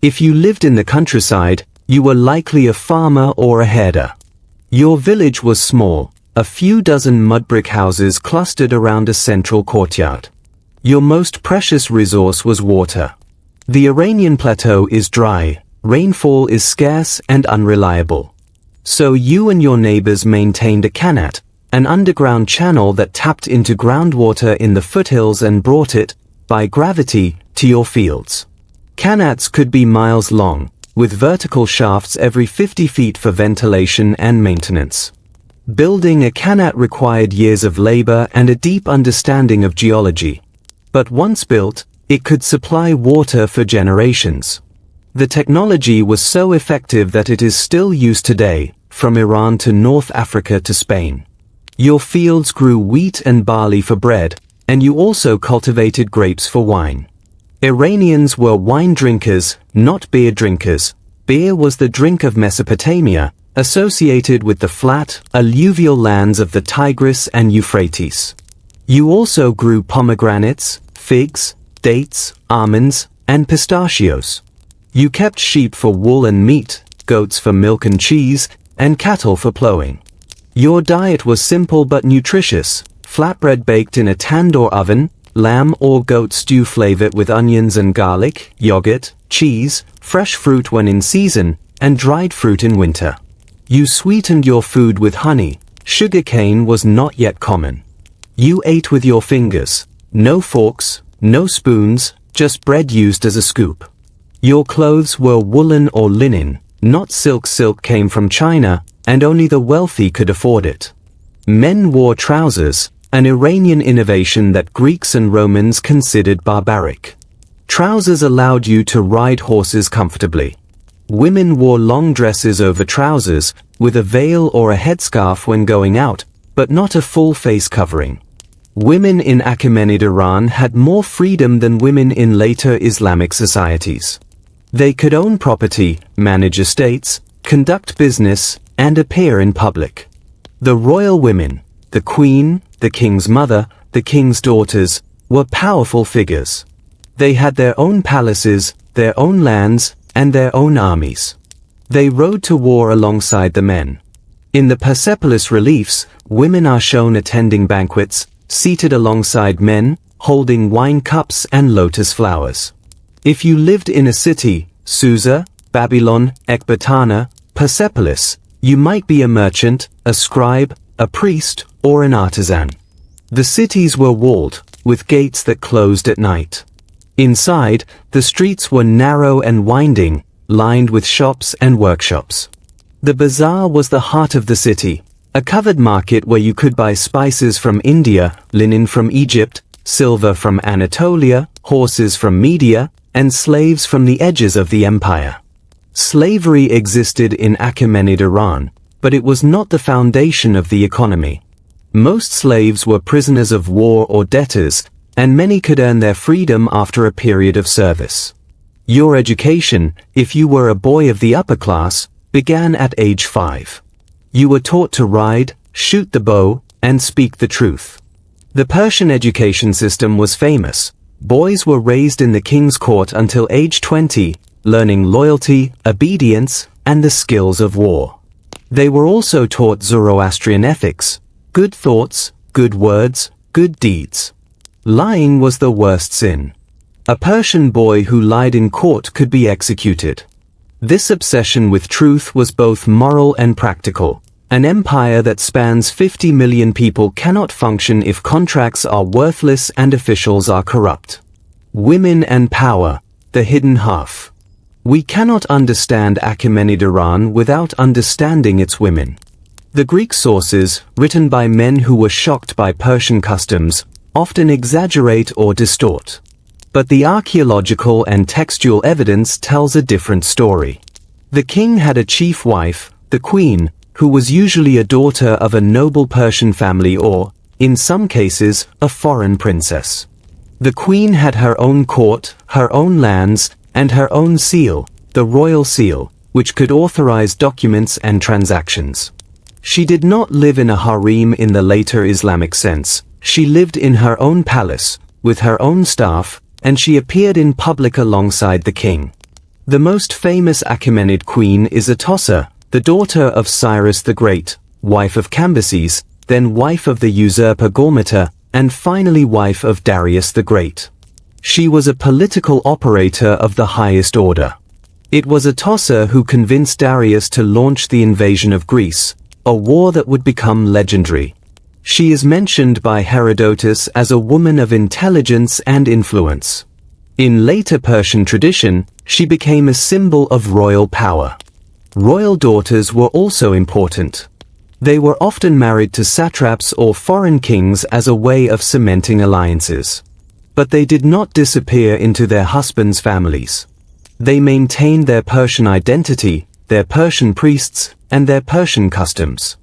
If you lived in the countryside, you were likely a farmer or a herder. Your village was small, a few dozen mud brick houses clustered around a central courtyard. Your most precious resource was water. The Iranian plateau is dry, rainfall is scarce and unreliable. So you and your neighbors maintained a qanat, an underground channel that tapped into groundwater in the foothills and brought it, by gravity, to your fields. Qanats could be miles long, with vertical shafts every 50 feet for ventilation and maintenance. Building a Khanate required years of labor and a deep understanding of geology. But once built, it could supply water for generations. The technology was so effective that it is still used today, from Iran to North Africa to Spain. Your fields grew wheat and barley for bread, and you also cultivated grapes for wine. Iranians were wine drinkers, not beer drinkers. Beer was the drink of Mesopotamia, associated with the flat, alluvial lands of the Tigris and Euphrates. You also grew pomegranates, figs, dates, almonds, and pistachios. You kept sheep for wool and meat, goats for milk and cheese, and cattle for plowing. Your diet was simple but nutritious: flatbread baked in a tandoor oven, lamb or goat stew flavored with onions and garlic, yogurt, cheese, fresh fruit when in season, and dried fruit in winter. You sweetened your food with honey. Sugarcane was not yet common. You ate with your fingers. No forks, no spoons, just bread used as a scoop. Your clothes were woolen or linen, not silk. Silk came from China, and only the wealthy could afford it. Men wore trousers, an Iranian innovation that Greeks and Romans considered barbaric. Trousers allowed you to ride horses comfortably. Women wore long dresses over trousers, with a veil or a headscarf when going out, but not a full face covering. Women in Achaemenid Iran had more freedom than women in later Islamic societies. They could own property, manage estates, conduct business, and appear in public. The royal women, the queen, the king's mother, the king's daughters, were powerful figures. They had their own palaces, their own lands, and their own armies. They rode to war alongside the men. In the Persepolis reliefs, women are shown attending banquets, seated alongside men, holding wine cups and lotus flowers. If you lived in a city, Susa, Babylon, Ecbatana, Persepolis, you might be a merchant, a scribe, a priest, or an artisan. The cities were walled, with gates that closed at night. Inside, the streets were narrow and winding, lined with shops and workshops. The bazaar was the heart of the city, a covered market where you could buy spices from India, linen from Egypt, silver from Anatolia, horses from Media, and slaves from the edges of the empire. Slavery existed in Achaemenid Iran, but it was not the foundation of the economy. Most slaves were prisoners of war or debtors, and many could earn their freedom after a period of service. Your education, if you were a boy of the upper class, began at age 5. You were taught to ride, shoot the bow, and speak the truth. The Persian education system was famous. Boys were raised in the king's court until age 20, learning loyalty, obedience, and the skills of war. They were also taught Zoroastrian ethics: good thoughts, good words, good deeds. Lying was the worst sin. A Persian boy who lied in court could be executed. This obsession with truth was both moral and practical. An empire that spans 50 million people cannot function if contracts are worthless and officials are corrupt. Women and power, the hidden half. We cannot understand Achaemenid Iran without understanding its women. The Greek sources, written by men who were shocked by Persian customs, often exaggerate or distort. But the archaeological and textual evidence tells a different story. The king had a chief wife, the queen, who was usually a daughter of a noble Persian family or, in some cases, a foreign princess. The queen had her own court, her own lands, and her own seal, the royal seal, which could authorize documents and transactions. She did not live in a harem in the later Islamic sense. She lived in her own palace, with her own staff, and she appeared in public alongside the king. The most famous Achaemenid queen is Atossa, the daughter of Cyrus the Great, wife of Cambyses, then wife of the usurper Gormata, and finally wife of Darius the Great. She was a political operator of the highest order. It was Atossa who convinced Darius to launch the invasion of Greece, a war that would become legendary. She is mentioned by Herodotus as a woman of intelligence and influence. In later Persian tradition, she became a symbol of royal power. Royal daughters were also important. They were often married to satraps or foreign kings as a way of cementing alliances. But they did not disappear into their husbands' families. They maintained their Persian identity, their Persian priests, and their Persian customs.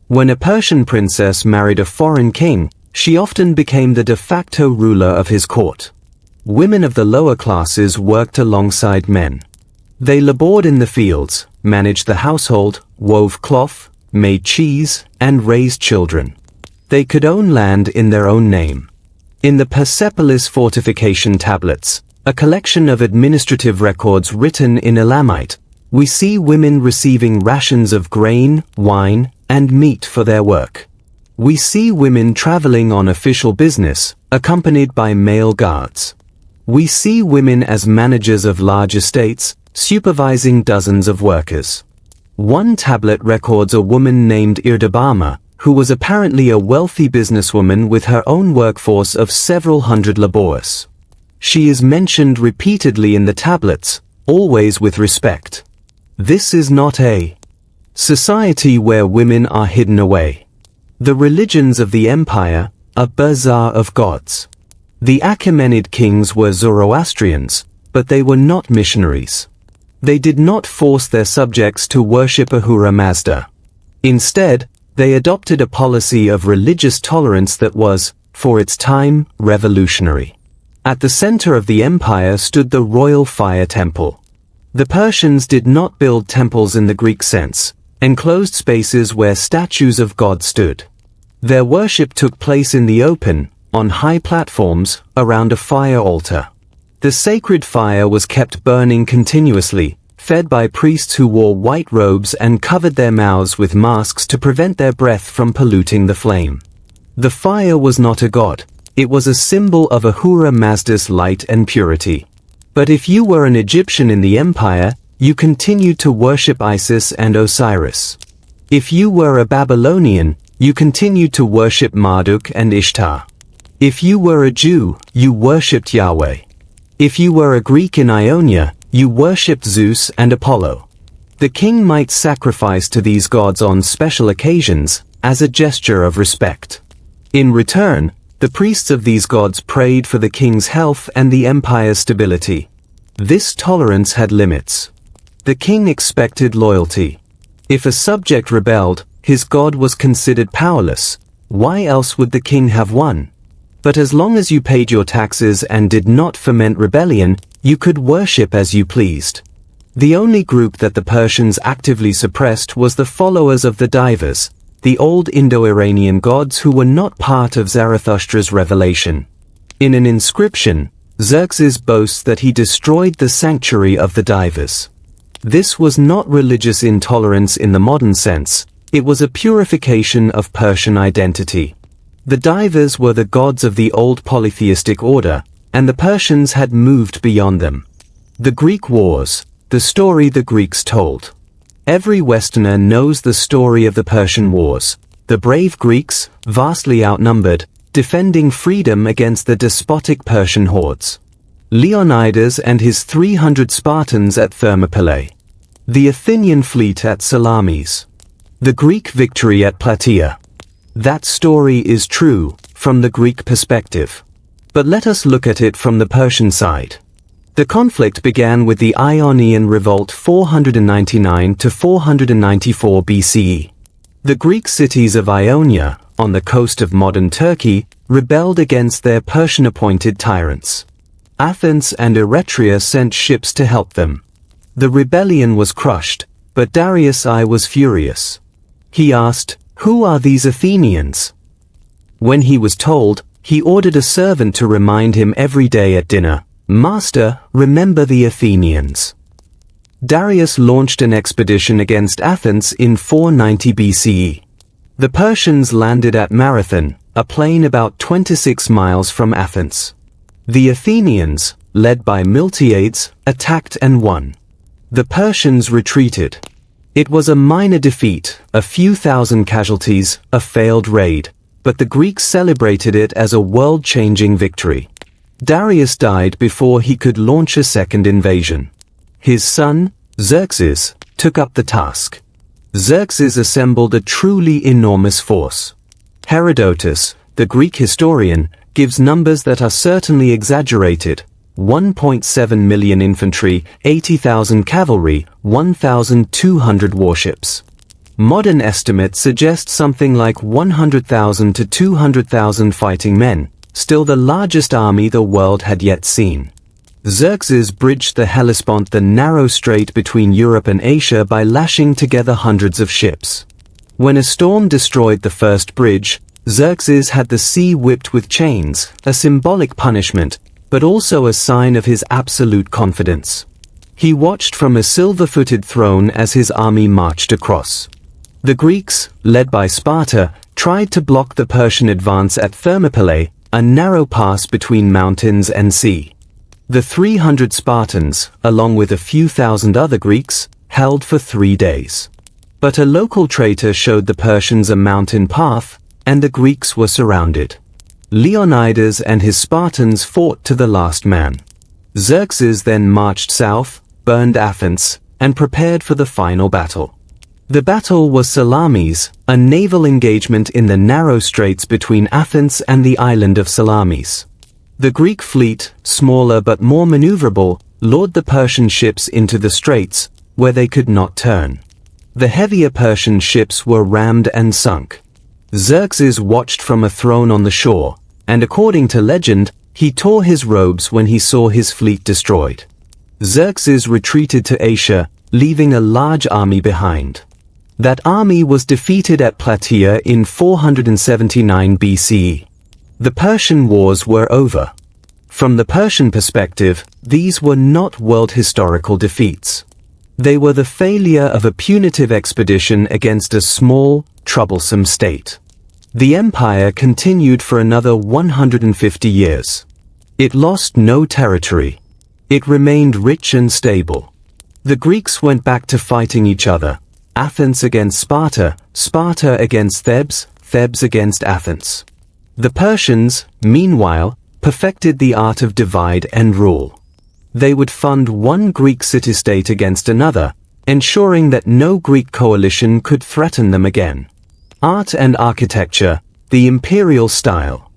When a Persian princess married a foreign king, she often became the de facto ruler of his court. Women of the lower classes worked alongside men. They labored in the fields, managed the household, wove cloth, made cheese, and raised children. They could own land in their own name. In the Persepolis fortification tablets, a collection of administrative records written in Elamite, we see women receiving rations of grain, wine, and meat for their work. We see women traveling on official business, accompanied by male guards. We see women as managers of large estates, supervising dozens of workers. One tablet records a woman named Irdabama, who was apparently a wealthy businesswoman with her own workforce of several hundred laborers. She is mentioned repeatedly in the tablets, always with respect. This is not a society where women are hidden away. The religions of the empire, a bazaar of gods. The Achaemenid kings were Zoroastrians, but they were not missionaries. They did not force their subjects to worship Ahura Mazda. Instead, they adopted a policy of religious tolerance that was, for its time, revolutionary. At the center of the empire stood the royal fire temple. The Persians did not build temples in the Greek sense, enclosed spaces where statues of God stood. Their worship took place in the open, on high platforms, around a fire altar. The sacred fire was kept burning continuously, fed by priests who wore white robes and covered their mouths with masks to prevent their breath from polluting the flame. The fire was not a god, it was a symbol of Ahura Mazda's light and purity. But if you were an Egyptian in the empire, you continued to worship Isis and Osiris. If you were a Babylonian, you continued to worship Marduk and Ishtar. If you were a Jew, you worshipped Yahweh. If you were a Greek in Ionia, you worshipped Zeus and Apollo. The king might sacrifice to these gods on special occasions, as a gesture of respect. In return, the priests of these gods prayed for the king's health and the empire's stability. This tolerance had limits. The king expected loyalty. If a subject rebelled, his god was considered powerless. Why else would the king have one? But as long as you paid your taxes and did not foment rebellion, you could worship as you pleased. The only group that the Persians actively suppressed was the followers of the Divas, the old Indo-Iranian gods who were not part of Zarathustra's revelation. In an inscription, Xerxes boasts that he destroyed the sanctuary of the Divas. This was not religious intolerance in the modern sense, it was a purification of Persian identity. The Divas were the gods of the old polytheistic order, and the Persians had moved beyond them. The Greek Wars, the story the Greeks told. Every Westerner knows the story of the Persian Wars, the brave Greeks, vastly outnumbered, defending freedom against the despotic Persian hordes. Leonidas and his 300 Spartans at Thermopylae. The Athenian fleet at Salamis. The Greek victory at Plataea. That story is true, from the Greek perspective. But let us look at it from the Persian side. The conflict began with the Ionian Revolt 499 to 494 BCE. The Greek cities of Ionia, on the coast of modern Turkey, rebelled against their Persian-appointed tyrants. Athens and Eretria sent ships to help them. The rebellion was crushed, but Darius I was furious. He asked, "Who are these Athenians?" When he was told, he ordered a servant to remind him every day at dinner, "Master, remember the Athenians." Darius launched an expedition against Athens in 490 BCE. The Persians landed at Marathon, a plain about 26 miles from Athens. The Athenians, led by Miltiades, attacked and won. The Persians retreated. It was a minor defeat, a few thousand casualties, a failed raid, but the Greeks celebrated it as a world-changing victory. Darius died before he could launch a second invasion. His son, Xerxes, took up the task. Xerxes assembled a truly enormous force. Herodotus, the Greek historian, gives numbers that are certainly exaggerated: 1.7 million infantry, 80,000 cavalry, 1,200 warships. Modern estimates suggest something like 100,000 to 200,000 fighting men, still the largest army the world had yet seen. Xerxes bridged the Hellespont, the narrow strait between Europe and Asia, by lashing together hundreds of ships. When a storm destroyed the first bridge, Xerxes had the sea whipped with chains, a symbolic punishment, but also a sign of his absolute confidence. He watched from a silver-footed throne as his army marched across. The Greeks, led by Sparta, tried to block the Persian advance at Thermopylae, a narrow pass between mountains and sea. The 300 Spartans, along with a few thousand other Greeks, held for 3 days. But a local traitor showed the Persians a mountain path, and the Greeks were surrounded. Leonidas and his Spartans fought to the last man. Xerxes then marched south, burned Athens, and prepared for the final battle. The battle was Salamis, a naval engagement in the narrow straits between Athens and the island of Salamis. The Greek fleet, smaller but more maneuverable, lured the Persian ships into the straits, where they could not turn. The heavier Persian ships were rammed and sunk. Xerxes watched from a throne on the shore, and according to legend, he tore his robes when he saw his fleet destroyed. Xerxes retreated to Asia, leaving a large army behind. That army was defeated at Plataea in 479 BCE. The Persian Wars were over. From the Persian perspective, these were not world historical defeats. They were the failure of a punitive expedition against a small, troublesome state. The empire continued for another 150 years. It lost no territory. It remained rich and stable. The Greeks went back to fighting each other: Athens against Sparta, Sparta against Thebes, Thebes against Athens. The Persians, meanwhile, perfected the art of divide and rule. They would fund one Greek city-state against another, ensuring that no Greek coalition could threaten them again. Art and architecture, the imperial style.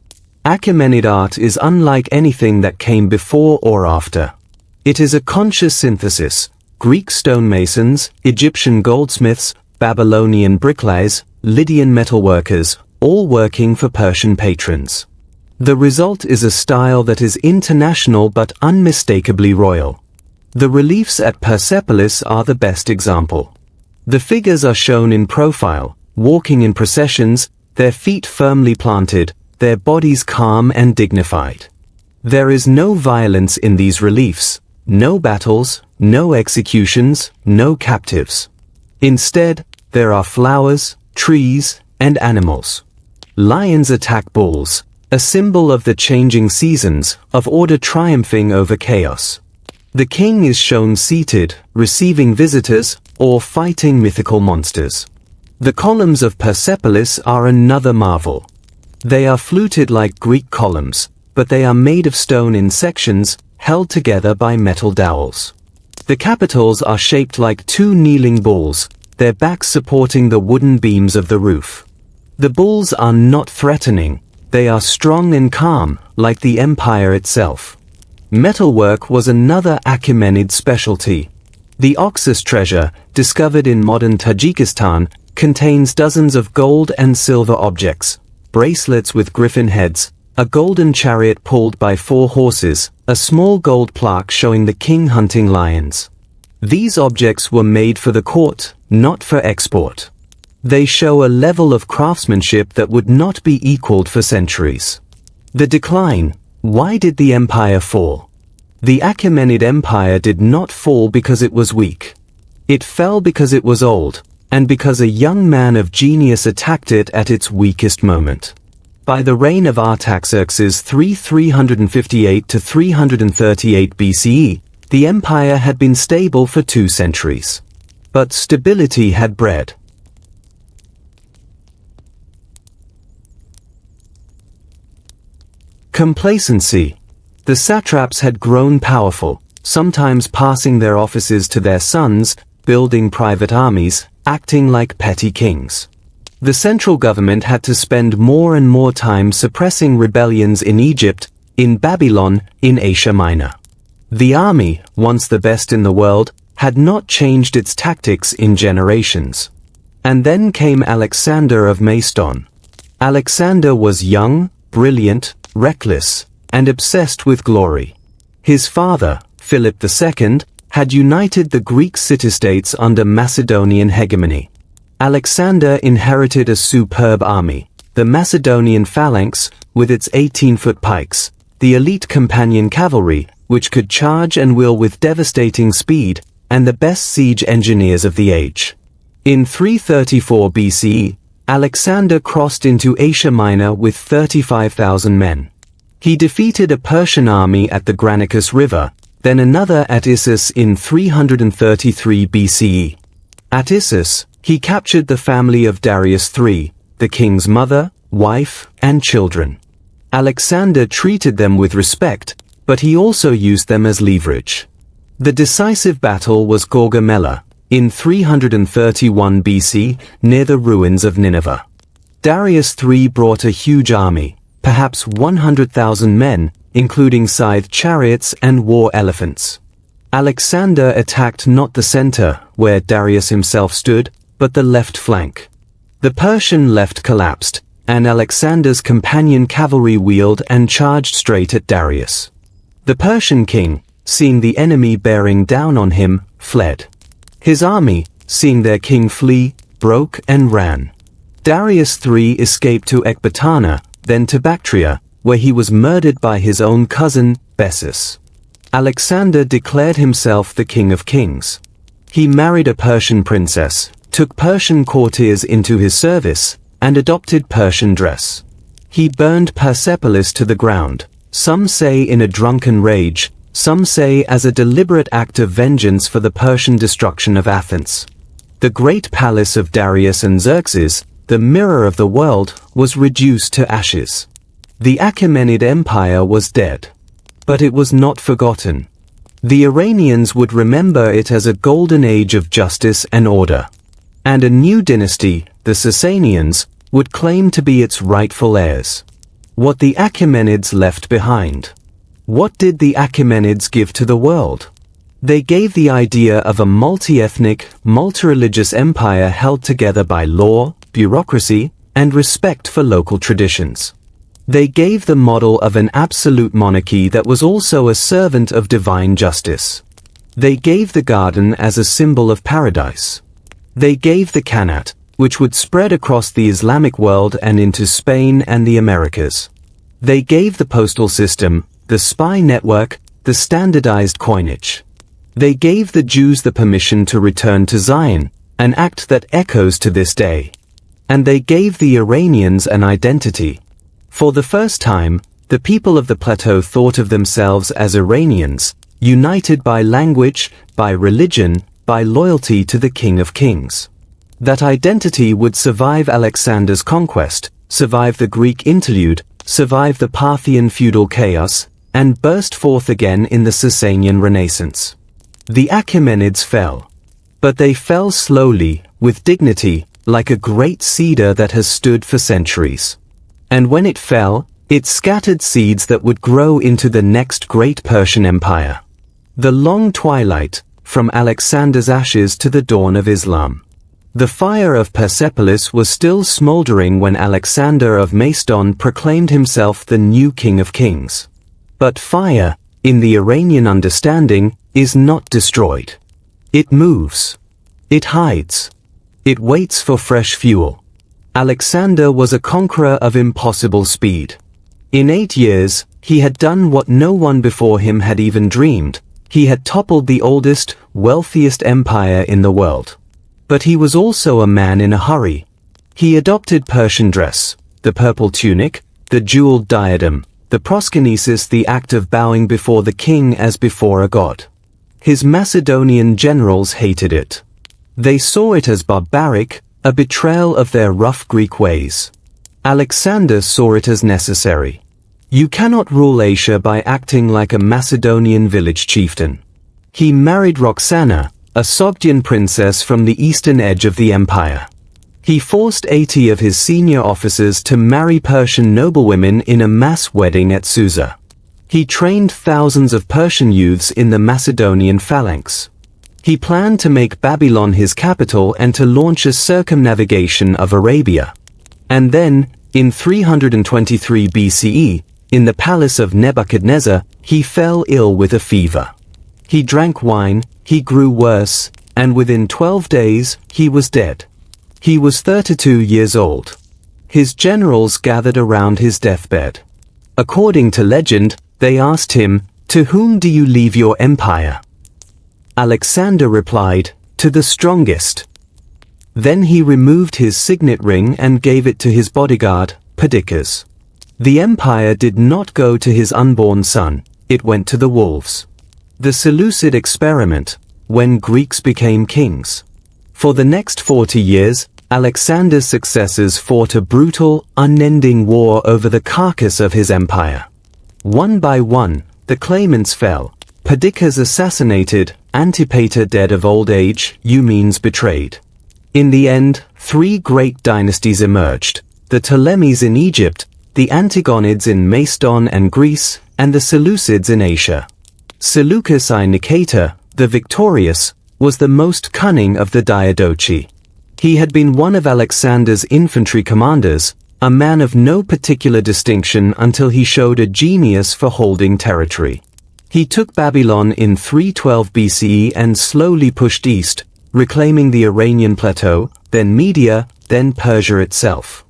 Achaemenid art is unlike anything that came before or after. It is a conscious synthesis: Greek stonemasons, Egyptian goldsmiths, Babylonian bricklayers, Lydian metalworkers, all working for Persian patrons. The result is a style that is international but unmistakably royal. The reliefs at Persepolis are the best example. The figures are shown in profile, walking in processions, their feet firmly planted, their bodies calm and dignified. There is no violence in these reliefs, no battles, no executions, no captives. Instead, there are flowers, trees, and animals. Lions attack bulls, a symbol of the changing seasons, of order triumphing over chaos. The king is shown seated, receiving visitors, or fighting mythical monsters. The columns of Persepolis are another marvel. They are fluted like Greek columns, but they are made of stone in sections, held together by metal dowels. The capitals are shaped like two kneeling bulls, their backs supporting the wooden beams of the roof. The bulls are not threatening, they are strong and calm, like the empire itself. Metalwork was another Achaemenid specialty. The Oxus treasure, discovered in modern Tajikistan, contains dozens of gold and silver objects, bracelets with griffin heads, a golden chariot pulled by 4 horses, a small gold plaque showing the king hunting lions. These objects were made for the court, not for export. They show a level of craftsmanship that would not be equaled for centuries. The decline. Why did the empire fall? The Achaemenid Empire did not fall because it was weak. It fell because it was old, and because a young man of genius attacked it at its weakest moment. By the reign of Artaxerxes 358 to 338 BCE, the empire had been stable for 2 centuries. But stability had bred complacency. The satraps had grown powerful, sometimes passing their offices to their sons, building private armies, acting like petty kings. The central government had to spend more and more time suppressing rebellions in Egypt, in Babylon, in Asia Minor. The army, once the best in the world, had not changed its tactics in generations. And then came Alexander of Macedon. Alexander was young, brilliant, reckless, and obsessed with glory. His father, Philip II, had united the Greek city-states under Macedonian hegemony. Alexander inherited a superb army, the Macedonian phalanx, with its 18-foot pikes, the elite companion cavalry, which could charge and wheel with devastating speed, and the best siege engineers of the age. In 334 BCE, Alexander crossed into Asia Minor with 35,000 men. He defeated a Persian army at the Granicus River, then another at Issus in 333 BCE. At Issus, he captured the family of Darius III, the king's mother, wife, and children. Alexander treated them with respect, but he also used them as leverage. The decisive battle was Gaugamela, in 331 BC, near the ruins of Nineveh. Darius III brought a huge army, perhaps 100,000 men, including scythed chariots and war elephants. Alexander attacked not the center, where Darius himself stood, but the left flank. The Persian left collapsed, and Alexander's companion cavalry wheeled and charged straight at Darius. The Persian king, seeing the enemy bearing down on him, fled. His army, seeing their king flee, broke and ran. Darius III escaped to Ecbatana, then to Bactria, where he was murdered by his own cousin, Bessus. Alexander declared himself the king of kings. He married a Persian princess, took Persian courtiers into his service, and adopted Persian dress. He burned Persepolis to the ground, some say in a drunken rage, some say as a deliberate act of vengeance for the Persian destruction of Athens. The great palace of Darius and Xerxes, the mirror of the world, was reduced to ashes. The Achaemenid Empire was dead. But it was not forgotten. The Iranians would remember it as a golden age of justice and order. And a new dynasty, the Sasanians, would claim to be its rightful heirs. What the Achaemenids left behind. What did the Achaemenids give to the world? They gave the idea of a multi-ethnic, multi-religious empire held together by law, bureaucracy, and respect for local traditions. They gave the model of an absolute monarchy that was also a servant of divine justice. They gave the garden as a symbol of paradise. They gave the Khanate, which would spread across the Islamic world and into Spain and the Americas. They gave the postal system, the spy network, the standardized coinage. They gave the Jews the permission to return to Zion, an act that echoes to this day. And they gave the Iranians an identity. For the first time, the people of the plateau thought of themselves as Iranians, united by language, by religion, by loyalty to the King of Kings. That identity would survive Alexander's conquest, survive the Greek interlude, survive the Parthian feudal chaos, and burst forth again in the Sasanian Renaissance. The Achaemenids fell. But they fell slowly, with dignity, like a great cedar that has stood for centuries. And when it fell, it scattered seeds that would grow into the next great Persian Empire. The long twilight, from Alexander's ashes to the dawn of Islam. The fire of Persepolis was still smoldering when Alexander of Macedon proclaimed himself the new King of Kings. But fire, in the Iranian understanding, is not destroyed. It moves. It hides. It waits for fresh fuel. Alexander was a conqueror of impossible speed. In 8 years, he had done what no one before him had even dreamed. He had toppled the oldest, wealthiest empire in the world. But he was also a man in a hurry. He adopted Persian dress, the purple tunic, the jeweled diadem, the proskynesis, the act of bowing before the king as before a god. His Macedonian generals hated it. They saw it as barbaric, a betrayal of their rough Greek ways. Alexander saw it as necessary. You cannot rule Asia by acting like a Macedonian village chieftain. He married Roxana, a Sogdian princess from the eastern edge of the empire. He forced 80 of his senior officers to marry Persian noblewomen in a mass wedding at Susa. He trained thousands of Persian youths in the Macedonian phalanx. He planned to make Babylon his capital and to launch a circumnavigation of Arabia. And then, in 323 BCE, in the palace of Nebuchadnezzar, he fell ill with a fever. He drank wine, he grew worse, and within 12 days, he was dead. He was 32 years old. His generals gathered around his deathbed. According to legend, they asked him, "To whom do you leave your empire?" Alexander replied, "To the strongest." Then he removed his signet ring and gave it to his bodyguard, Perdiccas. The empire did not go to his unborn son, it went to the wolves. The Seleucid experiment, when Greeks became kings. For the next 40 years, Alexander's successors fought a brutal, unending war over the carcass of his empire. One by one, the claimants fell, Perdiccas assassinated, Antipater dead of old age, Eumenes betrayed. In the end, three great dynasties emerged, the Ptolemies in Egypt, the Antigonids in Macedon and Greece, and the Seleucids in Asia. Seleucus I Nicator, the victorious, was the most cunning of the Diadochi. He had been one of Alexander's infantry commanders, a man of no particular distinction until he showed a genius for holding territory. He took Babylon in 312 BCE and slowly pushed east, reclaiming the Iranian plateau, then Media, then Persia itself.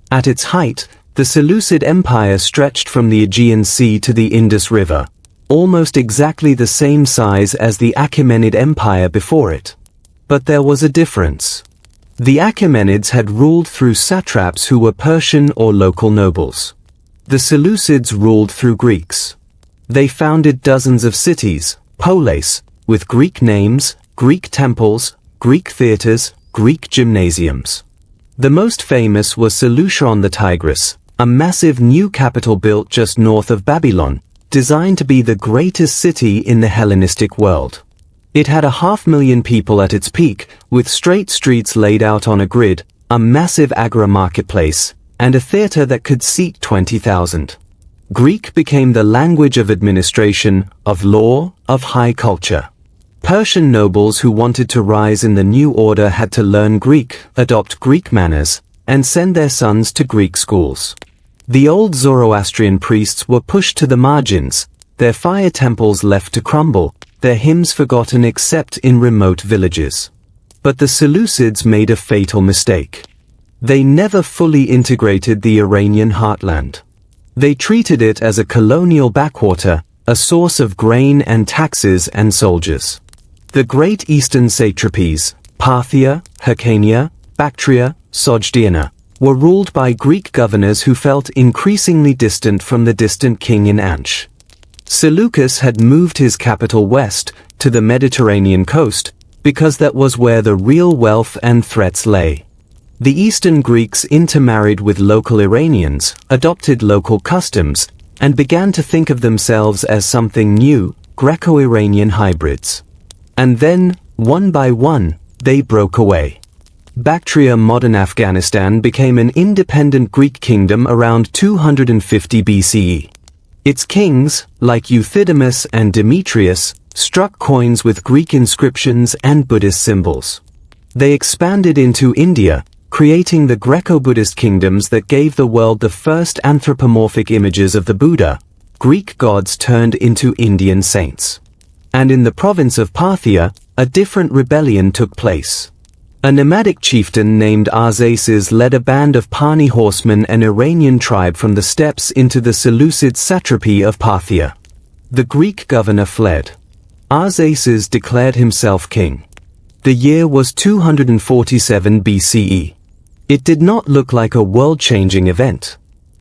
At its height, the Seleucid Empire stretched from the Aegean Sea to the Indus River, almost exactly the same size as the Achaemenid Empire before it. But there was a difference. The Achaemenids had ruled through satraps who were Persian or local nobles. The Seleucids ruled through Greeks. They founded dozens of cities, polis, with Greek names, Greek temples, Greek theaters, Greek gymnasiums. The most famous was Seleucia on the Tigris, a massive new capital built just north of Babylon, designed to be the greatest city in the Hellenistic world. It had 500,000 people at its peak, with straight streets laid out on a grid, a massive agora marketplace, and a theater that could seat 20,000. Greek became the language of administration, of law, of high culture. Persian nobles who wanted to rise in the new order had to learn Greek, adopt Greek manners, and send their sons to Greek schools. The old Zoroastrian priests were pushed to the margins, their fire temples left to crumble, their hymns forgotten except in remote villages. But the Seleucids made a fatal mistake. They never fully integrated the Iranian heartland. They treated it as a colonial backwater, a source of grain and taxes and soldiers. The great eastern satrapies, Parthia, Hyrcania, Bactria, Sogdiana, were ruled by Greek governors who felt increasingly distant from the distant king in Ansh. Seleucus had moved his capital west, to the Mediterranean coast, because that was where the real wealth and threats lay. The Eastern Greeks intermarried with local Iranians, adopted local customs, and began to think of themselves as something new, Greco-Iranian hybrids. And then, one by one, they broke away. Bactria, modern Afghanistan, became an independent Greek kingdom around 250 BCE. Its kings, like Euthydemus and Demetrius, struck coins with Greek inscriptions and Buddhist symbols. They expanded into India, creating the Greco-Buddhist kingdoms that gave the world the first anthropomorphic images of the Buddha. Greek gods turned into Indian saints. And in the province of Parthia, a different rebellion took place. A nomadic chieftain named Arsaces led a band of Pani horsemen, an Iranian tribe from the steppes, into the Seleucid satrapy of Parthia. The Greek governor fled. Arsaces declared himself king. The year was 247 BCE. It did not look like a world-changing event.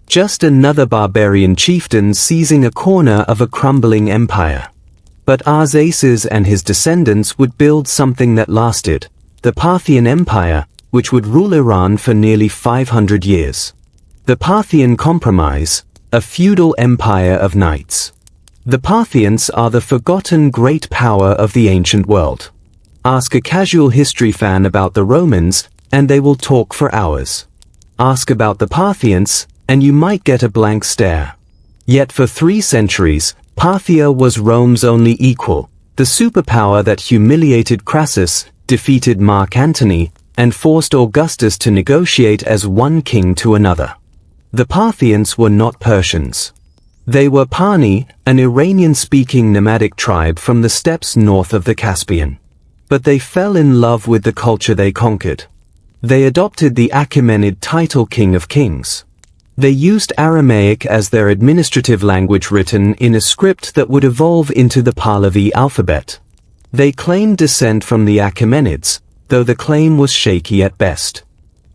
Just another barbarian chieftain seizing a corner of a crumbling empire. But Arsaces and his descendants would build something that lasted. The Parthian Empire, which would rule Iran for nearly 500 years. The Parthian Compromise, a feudal empire of knights. The Parthians are the forgotten great power of the ancient world. Ask a casual history fan about the Romans, and they will talk for hours. Ask about the Parthians, and you might get a blank stare. Yet for 3 centuries, Parthia was Rome's only equal, the superpower that humiliated Crassus, defeated Mark Antony, and forced Augustus to negotiate as one king to another. The Parthians were not Persians. They were Pani, an Iranian-speaking nomadic tribe from the steppes north of the Caspian. But they fell in love with the culture they conquered. They adopted the Achaemenid title King of Kings. They used Aramaic as their administrative language, written in a script that would evolve into the Pahlavi alphabet. They claimed descent from the Achaemenids, though the claim was shaky at best.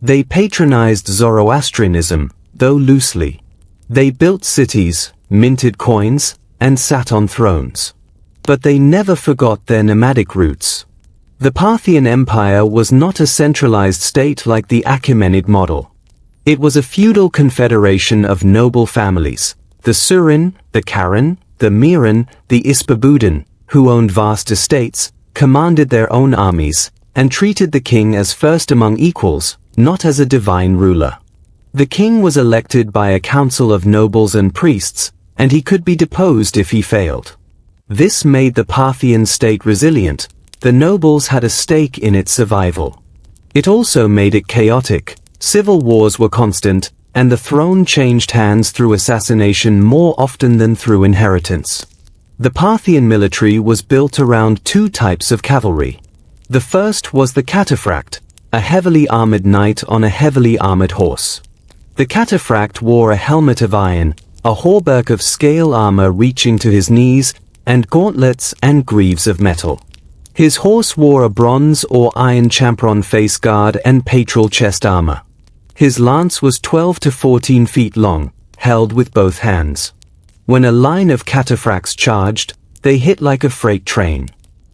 They patronized Zoroastrianism, though loosely. They built cities, minted coins, and sat on thrones. But they never forgot their nomadic roots. The Parthian Empire was not a centralized state like the Achaemenid model. It was a feudal confederation of noble families, the Surin, the Karen, the Miran, the Ispabudin, who owned vast estates, commanded their own armies, and treated the king as first among equals, not as a divine ruler. The king was elected by a council of nobles and priests, and he could be deposed if he failed. This made the Parthian state resilient. The nobles had a stake in its survival. It also made it chaotic. Civil wars were constant, and the throne changed hands through assassination more often than through inheritance. The Parthian military was built around 2 types of cavalry. The first was the cataphract, a heavily armored knight on a heavily armored horse. The cataphract wore a helmet of iron, a hauberk of scale armor reaching to his knees, and gauntlets and greaves of metal. His horse wore a bronze or iron champron face guard and patral chest armor. His lance was 12 to 14 feet long, held with both hands. When a line of cataphracts charged, they hit like a freight train.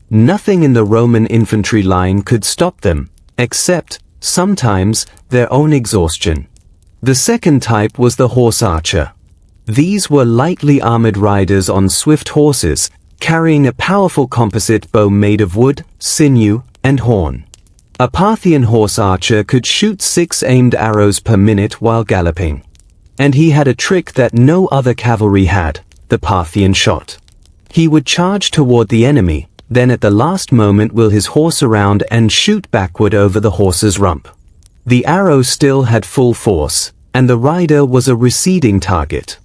Nothing in the Roman infantry line could stop them, except, sometimes, their own exhaustion. The second type was the horse archer. These were lightly armored riders on swift horses, carrying a powerful composite bow made of wood, sinew, and horn. A Parthian horse archer could shoot 6 aimed arrows per minute while galloping. And he had a trick that no other cavalry had, the Parthian shot. He would charge toward the enemy, then at the last moment wheel his horse around and shoot backward over the horse's rump. The arrow still had full force, and the rider was a receding target.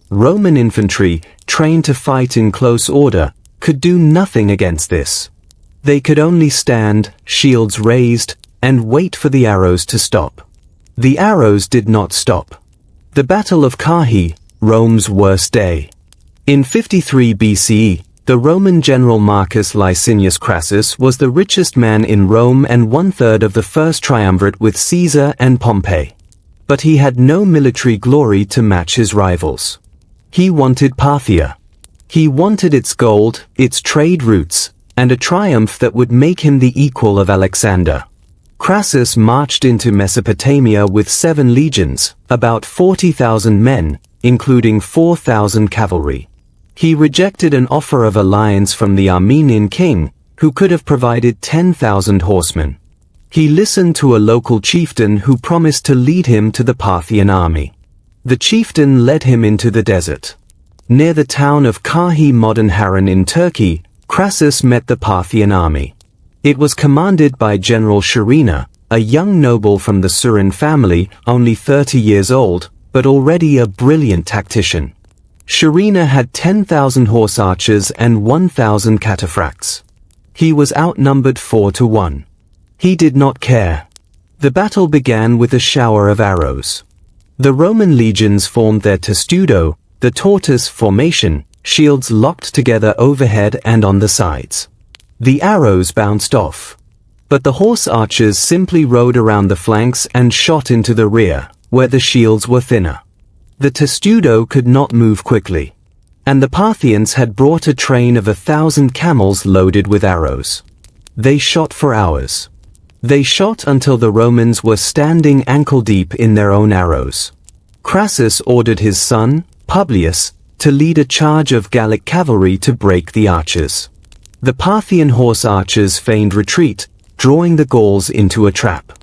Roman infantry, trained to fight in close order, could do nothing against this. They could only stand, shields raised, and wait for the arrows to stop. The arrows did not stop. The Battle of Carrhae, Rome's worst day. In 53 BCE, the Roman general Marcus Licinius Crassus was the richest man in Rome and 1/3 of the first triumvirate with Caesar and Pompey. But he had no military glory to match his rivals. He wanted Parthia. He wanted its gold, its trade routes, and a triumph that would make him the equal of Alexander. Crassus marched into Mesopotamia with 7 legions, about 40,000 men, including 4,000 cavalry. He rejected an offer of alliance from the Armenian king, who could have provided 10,000 horsemen. He listened to a local chieftain who promised to lead him to the Parthian army. The chieftain led him into the desert. Near the town of Carrhae, modern Harran in Turkey, Crassus met the Parthian army. It was commanded by General Sharina, a young noble from the Surin family, only 30 years old, but already a brilliant tactician. Sharina had 10,000 horse archers and 1,000 cataphracts. He was outnumbered 4 to 1. He did not care. The battle began with a shower of arrows. The Roman legions formed their testudo, the tortoise formation, shields locked together overhead and on the sides. The arrows bounced off. But the horse archers simply rode around the flanks and shot into the rear, where the shields were thinner. The testudo could not move quickly. And the Parthians had brought a train of 1,000 camels loaded with arrows. They shot for hours. They shot until the Romans were standing ankle-deep in their own arrows. Crassus ordered his son, Publius, to lead a charge of Gallic cavalry to break the archers. The Parthian horse archers feigned retreat, drawing the Gauls into a trap.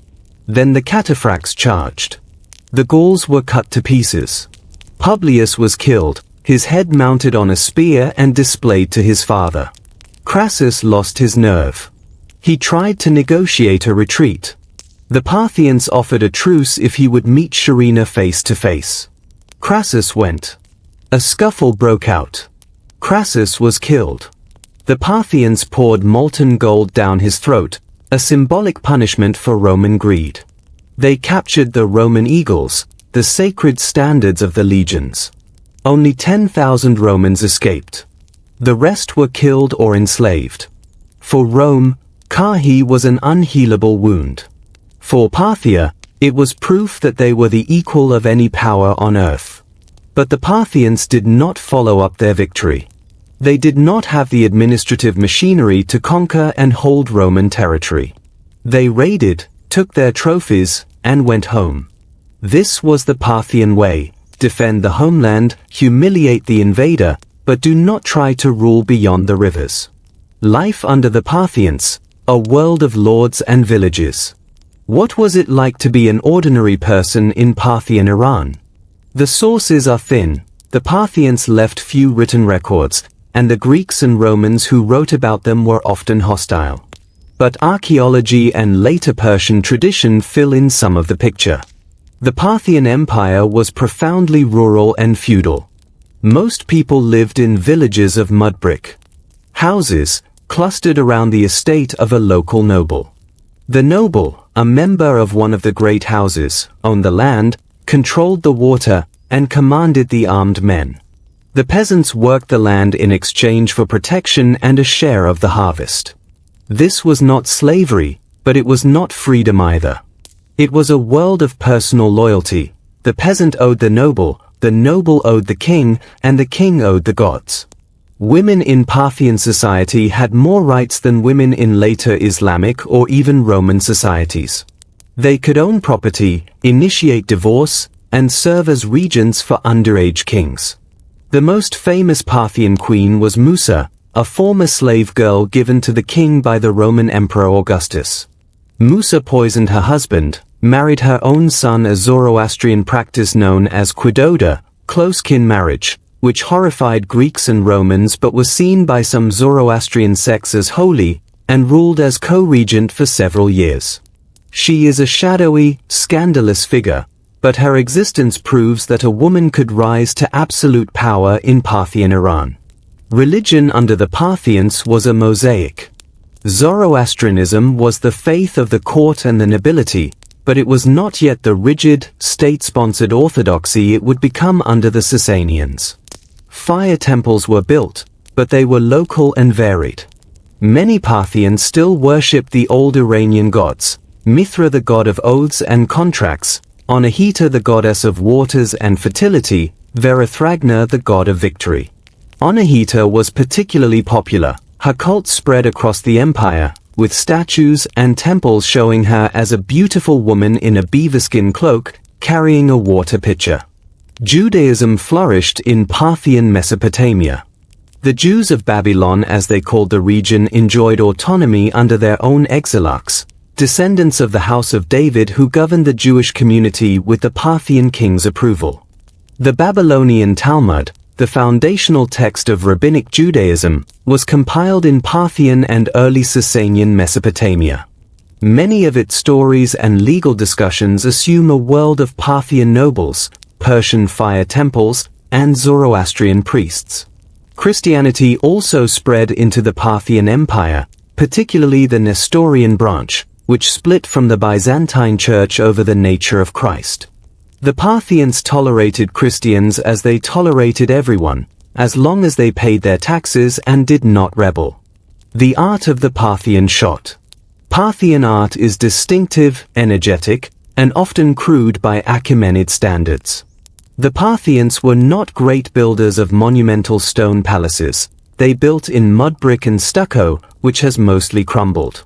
Then the cataphracts charged. The Gauls were cut to pieces. Publius was killed, his head mounted on a spear and displayed to his father. Crassus lost his nerve. He tried to negotiate a retreat. The Parthians offered a truce if he would meet Sharina face to face. Crassus went. A scuffle broke out. Crassus was killed. The Parthians poured molten gold down his throat, a symbolic punishment for Roman greed. They captured the Roman eagles, the sacred standards of the legions. Only 10,000 Romans escaped. The rest were killed or enslaved. For Rome, Carrhae was an unhealable wound. For Parthia, it was proof that they were the equal of any power on earth. But the Parthians did not follow up their victory. They did not have the administrative machinery to conquer and hold Roman territory. They raided, took their trophies, and went home. This was the Parthian way: defend the homeland, humiliate the invader, but do not try to rule beyond the rivers. Life under the Parthians, a world of lords and villages. What was it like to be an ordinary person in Parthian Iran? The sources are thin. The Parthians left few written records, and the Greeks and Romans who wrote about them were often hostile. But archaeology and later Persian tradition fill in some of the picture. The Parthian Empire was profoundly rural and feudal. Most people lived in villages of mud brick houses, clustered around the estate of a local noble. The noble, a member of one of the great houses, owned the land, controlled the water, and commanded the armed men. The peasants worked the land in exchange for protection and a share of the harvest. This was not slavery, but it was not freedom either. It was a world of personal loyalty. The peasant owed the noble owed the king, and the king owed the gods. Women in Parthian society had more rights than women in later Islamic or even Roman societies. They could own property, initiate divorce, and serve as regents for underage kings. The most famous Parthian queen was Musa, a former slave girl given to the king by the Roman Emperor Augustus. Musa poisoned her husband, married her own son, a Zoroastrian practice known as quidoda, close kin marriage, which horrified Greeks and Romans but was seen by some Zoroastrian sects as holy, and ruled as co-regent for several years. She is a shadowy, scandalous figure, but her existence proves that a woman could rise to absolute power in Parthian Iran. Religion under the Parthians was a mosaic. Zoroastrianism was the faith of the court and the nobility, but it was not yet the rigid, state-sponsored orthodoxy it would become under the Sasanians. Fire temples were built, but they were local and varied. Many Parthians still worshipped the old Iranian gods: Mithra, the god of oaths and contracts; Anahita, the goddess of waters and fertility; Verithragna, the god of victory. Anahita was particularly popular. Her cult spread across the empire, with statues and temples showing her as a beautiful woman in a beaverskin cloak, carrying a water pitcher. Judaism flourished in Parthian Mesopotamia. The Jews of Babylon, as they called the region, enjoyed autonomy under their own exilarchs, descendants of the House of David who governed the Jewish community with the Parthian king's approval. The Babylonian Talmud, the foundational text of Rabbinic Judaism, was compiled in Parthian and early Sasanian Mesopotamia. Many of its stories and legal discussions assume a world of Parthian nobles, Persian fire temples, and Zoroastrian priests. Christianity also spread into the Parthian Empire, particularly the Nestorian branch, which split from the Byzantine Church over the nature of Christ. The Parthians tolerated Christians as they tolerated everyone, as long as they paid their taxes and did not rebel. The art of the Parthian shot. Parthian art is distinctive, energetic, and often crude by Achaemenid standards. The Parthians were not great builders of monumental stone palaces. They built in mud brick and stucco, which has mostly crumbled.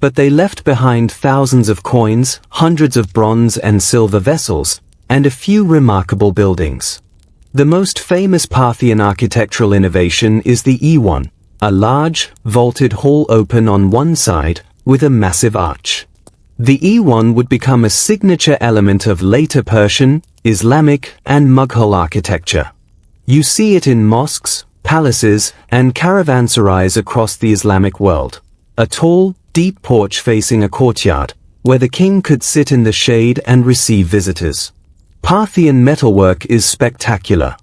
But they left behind thousands of coins, hundreds of bronze and silver vessels, and a few remarkable buildings. The most famous Parthian architectural innovation is the Iwan, a large, vaulted hall open on one side, with a massive arch. The Iwan would become a signature element of later Persian, Islamic, and Mughal architecture. You see it in mosques, palaces, and caravanserais across the Islamic world. A tall, deep porch facing a courtyard, where the king could sit in the shade and receive visitors. Parthian metalwork is spectacular.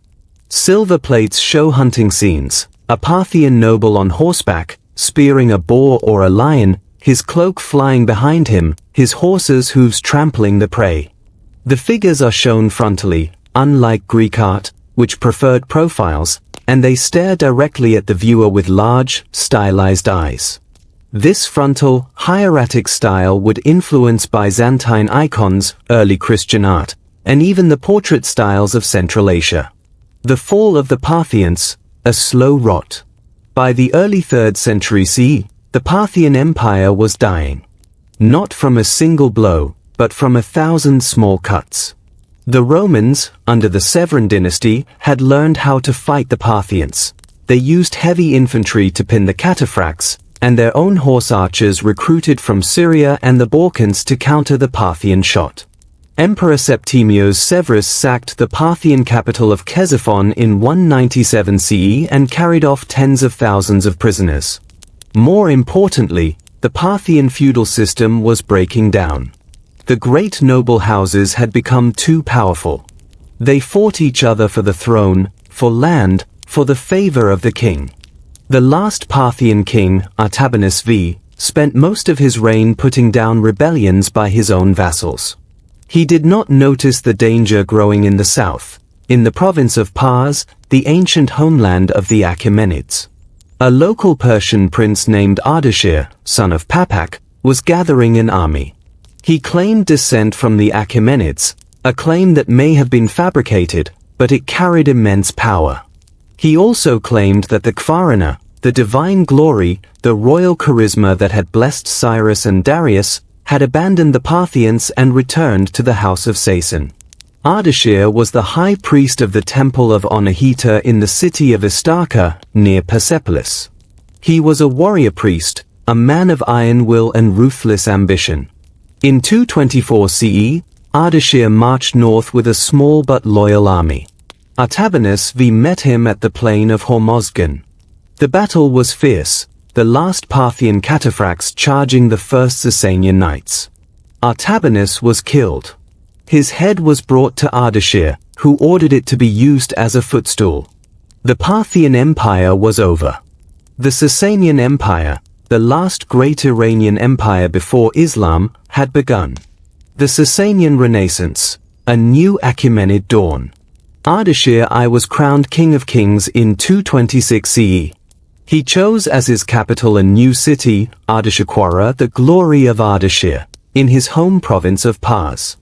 Silver plates show hunting scenes, a Parthian noble on horseback, spearing a boar or a lion, his cloak flying behind him, his horse's hooves trampling the prey. The figures are shown frontally, unlike Greek art, which preferred profiles, and they stare directly at the viewer with large, stylized eyes. This frontal, hieratic style would influence Byzantine icons, early Christian art, and even the portrait styles of Central Asia. The fall of the Parthians, a slow rot. By the early 3rd century CE, the Parthian Empire was dying. Not from a single blow, but from 1,000 small cuts. The Romans, under the Severan dynasty, had learned how to fight the Parthians. They used heavy infantry to pin the cataphracts, and their own horse archers recruited from Syria and the Balkans to counter the Parthian shot. Emperor Septimius Severus sacked the Parthian capital of Ctesiphon in 197 CE and carried off tens of thousands of prisoners. More importantly, the Parthian feudal system was breaking down. The great noble houses had become too powerful. They fought each other for the throne, for land, for the favor of the king. The last Parthian king, Artabanus V, spent most of his reign putting down rebellions by his own vassals. He did not notice the danger growing in the south, in the province of Pars, the ancient homeland of the Achaemenids. A local Persian prince named Ardashir, son of Papak, was gathering an army. He claimed descent from the Achaemenids, a claim that may have been fabricated, but it carried immense power. He also claimed that the Kvarana, the divine glory, the royal charisma that had blessed Cyrus and Darius, had abandoned the Parthians and returned to the house of Sasan. Ardashir was the high priest of the temple of Onohita in the city of Istaka, near Persepolis. He was a warrior priest, a man of iron will and ruthless ambition. In 224 CE, Ardashir marched north with a small but loyal army. Artabanus V met him at the plain of Hormozgan. The battle was fierce, the last Parthian cataphracts charging the first Sasanian knights. Artabanus was killed. His head was brought to Ardashir, who ordered it to be used as a footstool. The Parthian Empire was over. The Sasanian Empire, the last great Iranian empire before Islam, had begun. The Sasanian Renaissance, a new Achaemenid dawn. Ardashir I was crowned King of Kings in 226 CE. He chose as his capital a new city, Ardashirquara, the glory of Ardashir, in his home province of Pars.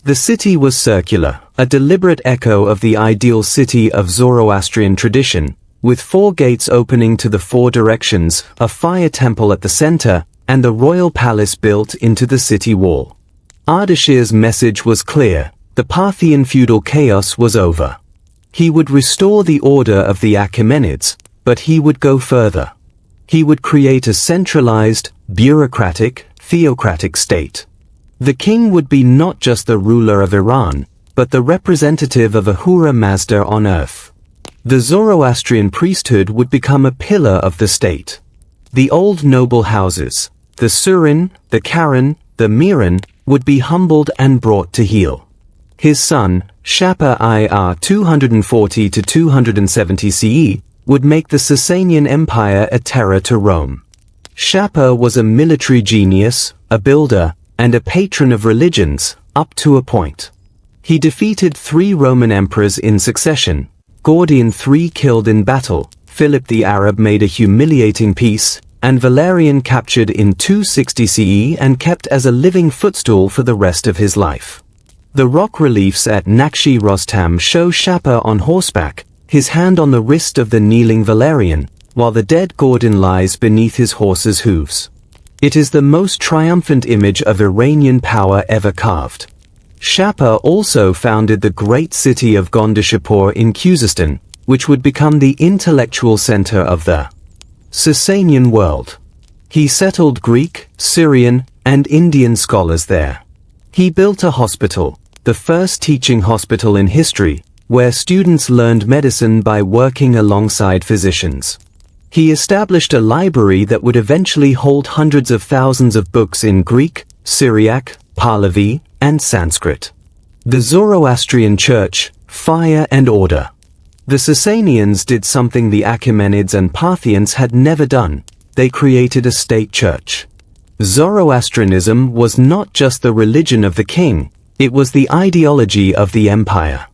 The city was circular, a deliberate echo of the ideal city of Zoroastrian tradition, with 4 gates opening to the 4 directions, a fire temple at the center, and the royal palace built into the city wall. Ardashir's message was clear: the Parthian feudal chaos was over. He would restore the order of the Achaemenids, but he would go further. He would create a centralized, bureaucratic, theocratic state. The king would be not just the ruler of Iran, but the representative of Ahura Mazda on earth. The Zoroastrian priesthood would become a pillar of the state. The old noble houses, the Surin, the Karen, the Miran, would be humbled and brought to heel. His son, Shapur IR 240 to 270 CE, would make the Sasanian Empire a terror to Rome. Shapur was a military genius, a builder, and a patron of religions, up to a point. He defeated 3 Roman emperors in succession, Gordian III killed in battle, Philip the Arab made a humiliating peace, and Valerian captured in 260 CE and kept as a living footstool for the rest of his life. The rock reliefs at Nakshi Rostam show Shapur on horseback, his hand on the wrist of the kneeling Valerian, while the dead Gordian lies beneath his horse's hooves. It is the most triumphant image of Iranian power ever carved. Shapur also founded the great city of Gondishapur in Khuzestan, which would become the intellectual center of the Sasanian world. He settled Greek, Syrian, and Indian scholars there. He built a hospital, the first teaching hospital in history, where students learned medicine by working alongside physicians. He established a library that would eventually hold hundreds of thousands of books in Greek, Syriac, Pahlavi, and Sanskrit. The Zoroastrian Church, fire and order. The Sasanians did something the Achaemenids and Parthians had never done. They created a state church. Zoroastrianism was not just the religion of the king, it was the ideology of the empire.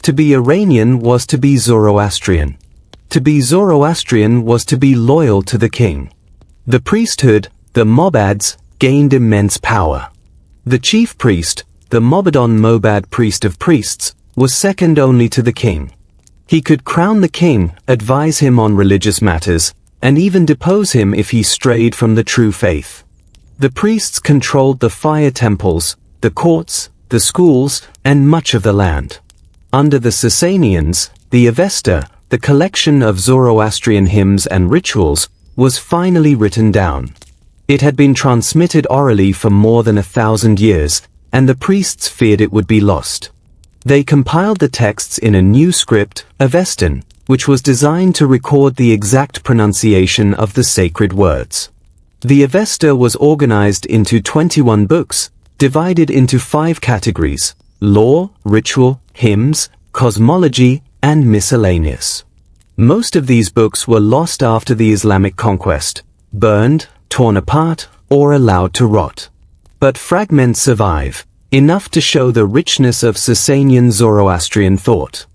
To be Iranian was to be Zoroastrian. To be Zoroastrian was to be loyal to the king. The priesthood, the mobads, gained immense power. The chief priest, the Mobadon Mobad priest of priests, was second only to the king. He could crown the king, advise him on religious matters, and even depose him if he strayed from the true faith. The priests controlled the fire temples, the courts, the schools, and much of the land. Under the Sasanians, the Avesta, the collection of Zoroastrian hymns and rituals, was finally written down. It had been transmitted orally for more than 1,000 years, and the priests feared it would be lost. They compiled the texts in a new script, Avestan, which was designed to record the exact pronunciation of the sacred words. The Avesta was organized into 21 books, divided into 5 categories: law, ritual, hymns, cosmology, and miscellaneous. Most of these books were lost after the Islamic conquest, burned, torn apart, or allowed to rot. But fragments survive, enough to show the richness of Sasanian Zoroastrian thought.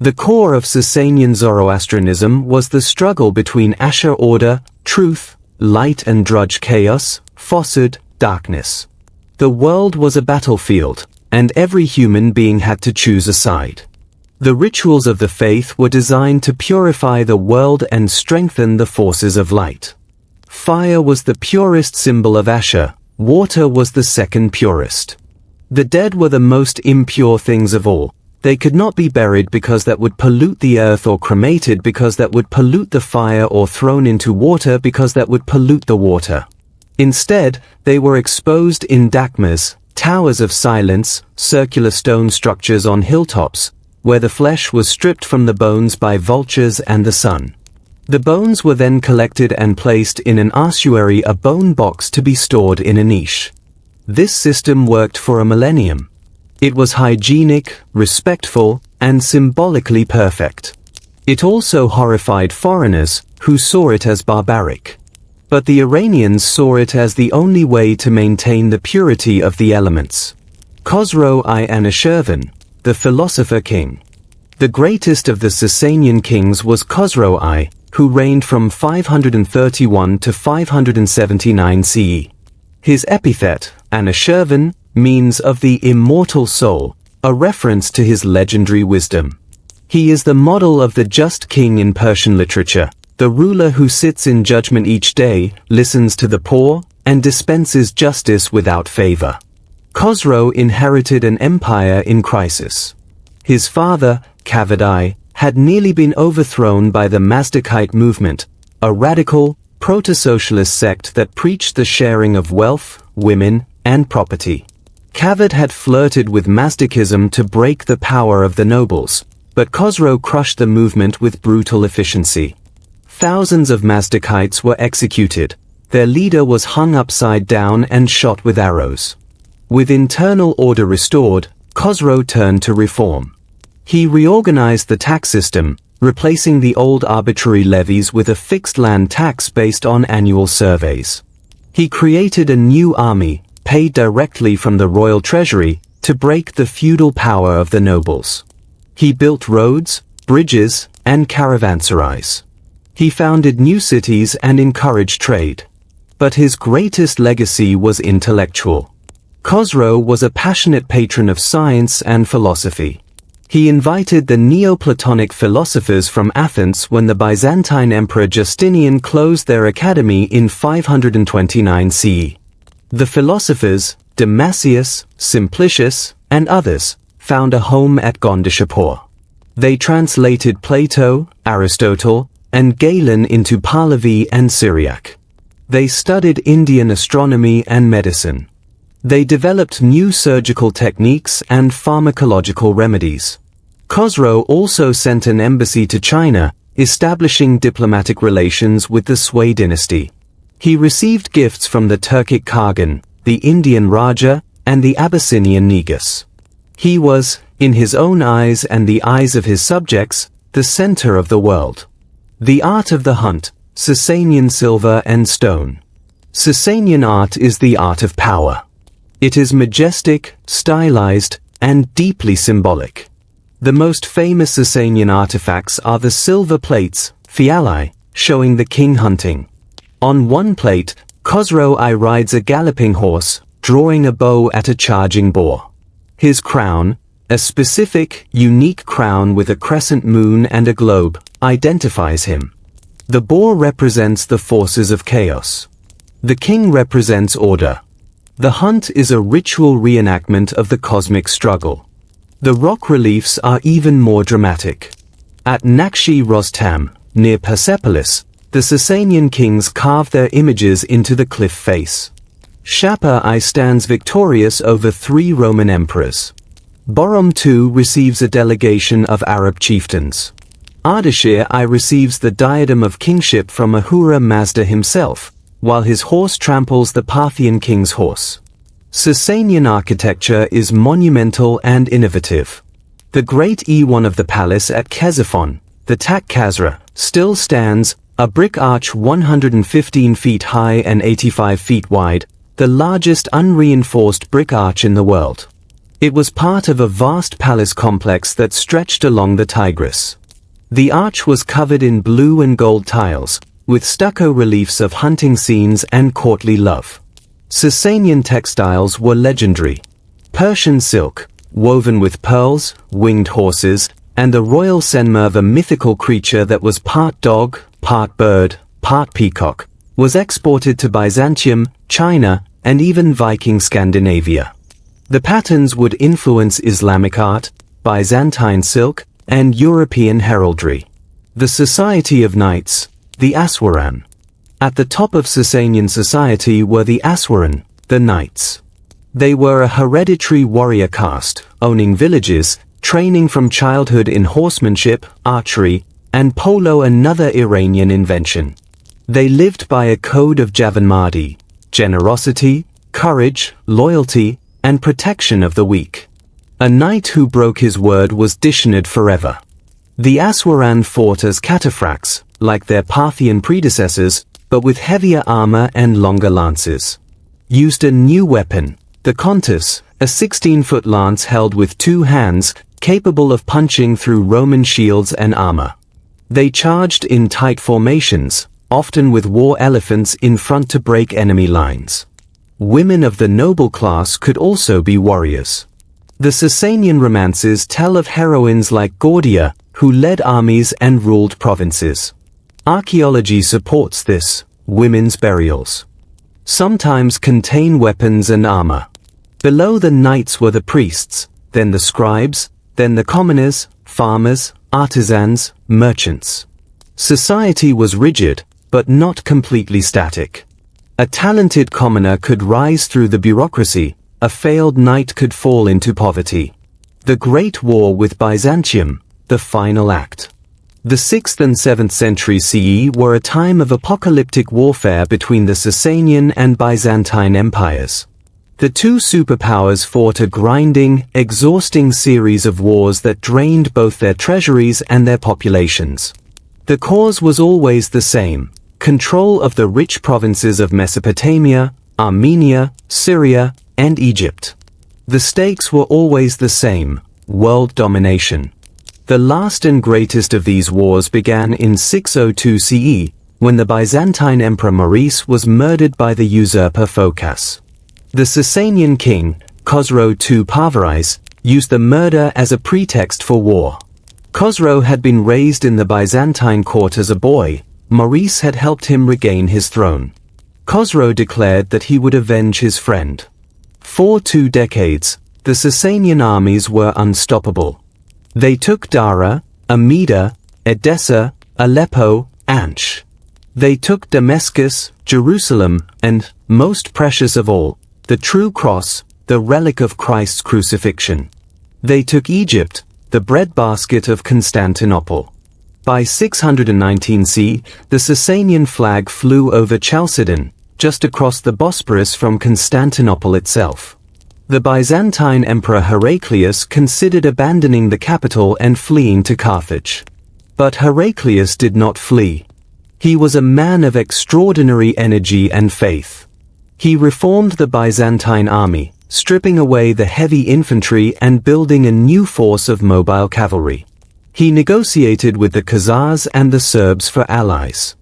The core of Sasanian Zoroastrianism was the struggle between Asher order, truth, light and Drudge chaos, falsehood, darkness. The world was a battlefield, and every human being had to choose a side. The rituals of the faith were designed to purify the world and strengthen the forces of light. Fire was the purest symbol of Asher, water was the second purest. The dead were the most impure things of all. They could not be buried because that would pollute the earth, or cremated because that would pollute the fire, or thrown into water because that would pollute the water. Instead, they were exposed in dakmas, towers of silence, circular stone structures on hilltops, where the flesh was stripped from the bones by vultures and the sun. The bones were then collected and placed in an ossuary, a bone box to be stored in a niche. This system worked for a millennium. It was hygienic, respectful, and symbolically perfect. It also horrified foreigners, who saw it as barbaric. But the Iranians saw it as the only way to maintain the purity of the elements. Khosrow I Anushirvan, the philosopher king. The greatest of the Sasanian kings was Khosrow I, who reigned from 531 to 579 CE. His epithet, Anushirvan, means of the immortal soul, a reference to his legendary wisdom. He is the model of the just king in Persian literature, the ruler who sits in judgment each day, listens to the poor, and dispenses justice without favor. Khosrow inherited an empire in crisis. His father, Kavad I, had nearly been overthrown by the Mazdakite movement, a radical, proto-socialist sect that preached the sharing of wealth, women, and property. Kavad had flirted with Mazdakism to break the power of the nobles, but Khosrow crushed the movement with brutal efficiency. Thousands of Mazdakites were executed. Their leader was hung upside down and shot with arrows. With internal order restored, Khosrow turned to reform. He reorganized the tax system, replacing the old arbitrary levies with a fixed land tax based on annual surveys. He created a new army, paid directly from the royal treasury, to break the feudal power of the nobles. He built roads, bridges, and caravanserais. He founded new cities and encouraged trade. But his greatest legacy was intellectual. Khosrow was a passionate patron of science and philosophy. He invited the Neoplatonic philosophers from Athens when the Byzantine Emperor Justinian closed their academy in 529 CE. The philosophers, Damascius, Simplicius, and others, found a home at Gondishapur. They translated Plato, Aristotle, and Galen into Pahlavi and Syriac. They studied Indian astronomy and medicine. They developed new surgical techniques and pharmacological remedies. Khosrow also sent an embassy to China, establishing diplomatic relations with the Sui dynasty. He received gifts from the Turkic Khagan, the Indian Raja, and the Abyssinian Negus. He was, in his own eyes and the eyes of his subjects, the center of the world. The art of the hunt, Sasanian silver and stone. Sasanian art is the art of power. It is majestic, stylized, and deeply symbolic. The most famous Sasanian artifacts are the silver plates, fialai, showing the king hunting. On one plate, Khosrow I rides a galloping horse, drawing a bow at a charging boar. His crown, a specific, unique crown with a crescent moon and a globe, identifies him. The boar represents the forces of chaos. The king represents order. The hunt is a ritual reenactment of the cosmic struggle. The rock reliefs are even more dramatic. At Nakshi Rostam, near Persepolis, the Sasanian kings carved their images into the cliff face. Shapur I stands victorious over 3 Roman emperors. Bahram II receives a delegation of Arab chieftains. Ardashir I receives the diadem of kingship from Ahura Mazda himself, while his horse tramples the Parthian king's horse. Sasanian architecture is monumental and innovative. The great E1 of the palace at Ctesiphon, the Tak Khazra, still stands, a brick arch 115 feet high and 85 feet wide, the largest unreinforced brick arch in the world. It was part of a vast palace complex that stretched along the Tigris. The arch was covered in blue and gold tiles, with stucco reliefs of hunting scenes and courtly love. Sasanian textiles were legendary. Persian silk, woven with pearls, winged horses, and the royal senmerv, a mythical creature that was part dog, part bird, part peacock, was exported to Byzantium, China, and even Viking Scandinavia. The patterns would influence Islamic art, Byzantine silk, and European heraldry. The Society of Knights, the Aswaran. At the top of Sasanian society were the Aswaran, the knights. They were a hereditary warrior caste, owning villages, training from childhood in horsemanship, archery, and polo, another Iranian invention. They lived by a code of Javanmadi, generosity, courage, loyalty, and protection of the weak. A knight who broke his word was dishonored forever. The Aswaran fought as cataphracts, like their Parthian predecessors, but with heavier armor and longer lances. Used a new weapon, the kontus, a 16-foot lance held with 2 hands, capable of punching through Roman shields and armor. They charged in tight formations, often with war elephants in front to break enemy lines. Women of the noble class could also be warriors. The Sasanian romances tell of heroines like Gordia, who led armies and ruled provinces. Archaeology supports this. Women's burials sometimes contain weapons and armor. Below the knights were the priests, then the scribes, then the commoners, farmers, artisans, merchants. Society was rigid, but not completely static. A talented commoner could rise through the bureaucracy, a failed knight could fall into poverty. The Great War with Byzantium, the final act. The 6th and 7th centuries CE were a time of apocalyptic warfare between the Sasanian and Byzantine empires. The two superpowers fought a grinding, exhausting series of wars that drained both their treasuries and their populations. The cause was always the same: control of the rich provinces of Mesopotamia, Armenia, Syria, and Egypt. The stakes were always the same: world domination. The last and greatest of these wars began in 602 CE, when the Byzantine Emperor Maurice was murdered by the usurper Phocas. The Sasanian king, Khosrow II Parviz, used the murder as a pretext for war. Khosrow had been raised in the Byzantine court as a boy. Maurice had helped him regain his throne. Khosrow declared that he would avenge his friend. For 2 decades, the Sasanian armies were unstoppable. They took Dara, Amida, Edessa, Aleppo, Ansh. They took Damascus, Jerusalem, and, most precious of all, the true cross, the relic of Christ's crucifixion. They took Egypt, the breadbasket of Constantinople. By 619 CE, the Sasanian flag flew over Chalcedon, just across the Bosporus from Constantinople itself. The Byzantine Emperor Heraclius considered abandoning the capital and fleeing to Carthage. But Heraclius did not flee. He was a man of extraordinary energy and faith. He reformed the Byzantine army, stripping away the heavy infantry and building a new force of mobile cavalry. He negotiated with the Khazars and the Serbs for allies.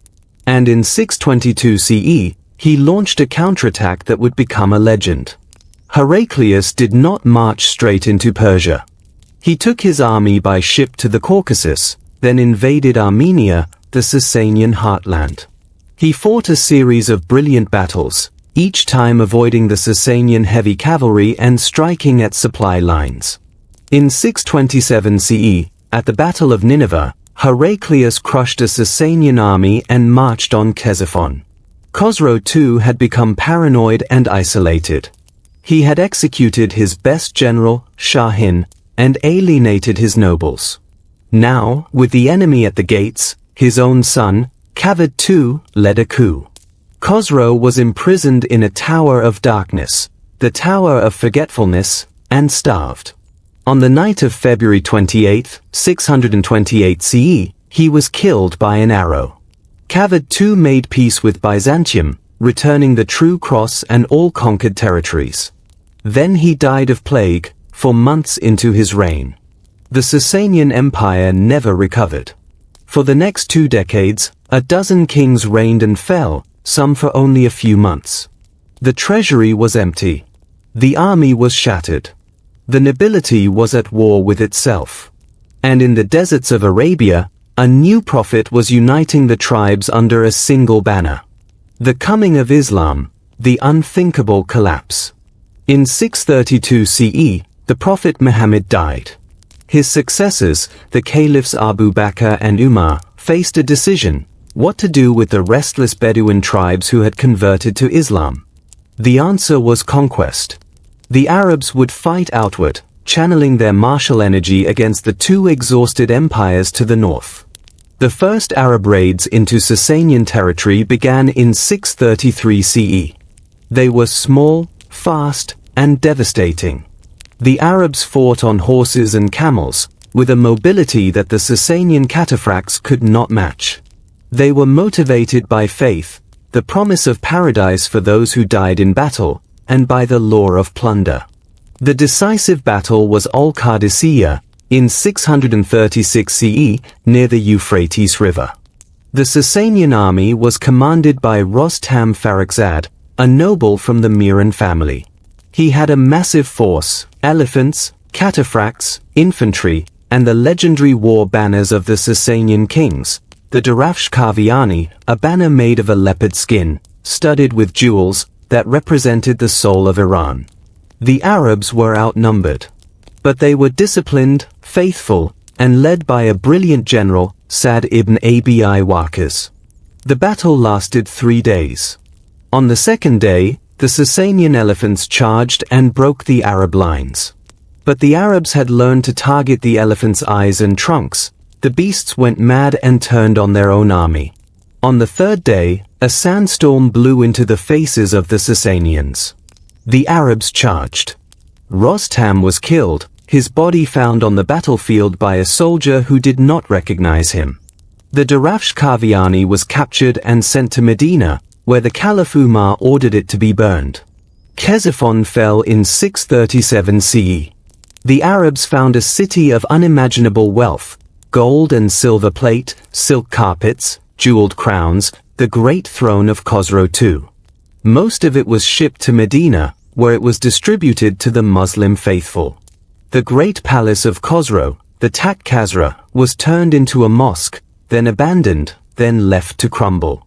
And in 622 CE, he launched a counterattack that would become a legend. Heraclius did not march straight into Persia. He took his army by ship to the Caucasus, then invaded Armenia, the Sasanian heartland. He fought a series of brilliant battles, each time avoiding the Sasanian heavy cavalry and striking at supply lines. In 627 CE, at the Battle of Nineveh, Heraclius crushed a Sasanian army and marched on Ctesiphon. Khosrow too had become paranoid and isolated. He had executed his best general, Shahin, and alienated his nobles. Now, with the enemy at the gates, his own son, Kavad too, led a coup. Khosrow was imprisoned in a tower of darkness, the Tower of Forgetfulness, and starved. On the night of February 28, 628 CE, he was killed by an arrow. Kavad too made peace with Byzantium, returning the true cross and all conquered territories. Then he died of plague, 4 months into his reign. The Sasanian Empire never recovered. For the next 2 decades, a dozen kings reigned and fell, some for only a few months. The treasury was empty. The army was shattered. The nobility was at war with itself. And in the deserts of Arabia, a new prophet was uniting the tribes under a single banner. The coming of Islam, the unthinkable collapse. In 632 CE, the Prophet Muhammad died. His successors, the caliphs Abu Bakr and Umar, faced a decision: what to do with the restless Bedouin tribes who had converted to Islam. The answer was conquest. The Arabs would fight outward, channeling their martial energy against the 2 exhausted empires to the north. The first Arab raids into Sasanian territory began in 633 CE. They were small, fast, and devastating. The Arabs fought on horses and camels, with a mobility that the Sasanian cataphracts could not match. They were motivated by faith, the promise of paradise for those who died in battle, and by the lure of plunder. The decisive battle was Al-Qadisiyah, in 636 CE, near the Euphrates River. The Sasanian army was commanded by Rostam Farrukhzad, a noble from the Miran family. He had a massive force, elephants, cataphracts, infantry, and the legendary war banners of the Sasanian kings, the Darafsh Kaviani, a banner made of a leopard skin, studded with jewels, that represented the soul of Iran. The Arabs were outnumbered. But they were disciplined, faithful, and led by a brilliant general, Sa'd ibn Abi Waqqas. The battle lasted 3 days. On the second day, the Sasanian elephants charged and broke the Arab lines. But the Arabs had learned to target the elephants' eyes and trunks. The beasts went mad and turned on their own army. On the third day, a sandstorm blew into the faces of the Sasanians. The Arabs charged. Rostam was killed, his body found on the battlefield by a soldier who did not recognize him. The Darafsh Kaviani was captured and sent to Medina, where the Caliph Umar ordered it to be burned. Ctesiphon fell in 637 CE. The Arabs found a city of unimaginable wealth: gold and silver plate, silk carpets, jeweled crowns, the great throne of Khosrow II. Most of it was shipped to Medina, where it was distributed to the Muslim faithful. The great palace of Khosrow, the Takht Khazra, was turned into a mosque, then abandoned, then left to crumble.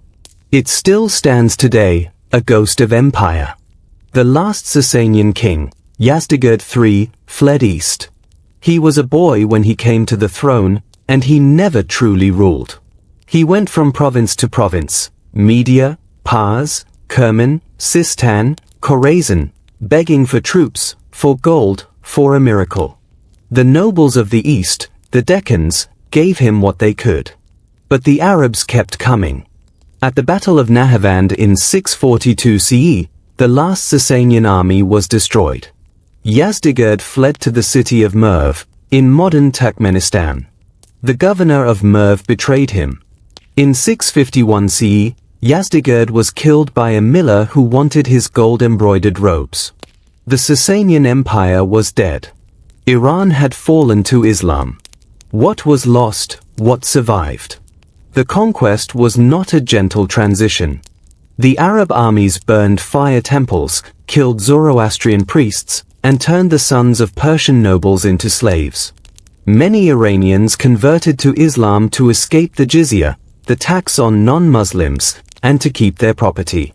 It still stands today, a ghost of empire. The last Sasanian king, Yazdegerd III, fled east. He was a boy when he came to the throne, and he never truly ruled. He went from province to province, Media, Pars, Kerman, Sistan, Khorasan, begging for troops, for gold, for a miracle. The nobles of the east, the Decans, gave him what they could. But the Arabs kept coming. At the Battle of Nahavand in 642 CE, the last Sasanian army was destroyed. Yazdegerd fled to the city of Merv, in modern Turkmenistan. The governor of Merv betrayed him. In 651 CE, Yazdegerd was killed by a miller who wanted his gold-embroidered robes. The Sasanian Empire was dead. Iran had fallen to Islam. What was lost, what survived? The conquest was not a gentle transition. The Arab armies burned fire temples, killed Zoroastrian priests, and turned the sons of Persian nobles into slaves. Many Iranians converted to Islam to escape the jizya, the tax on non-Muslims, and to keep their property.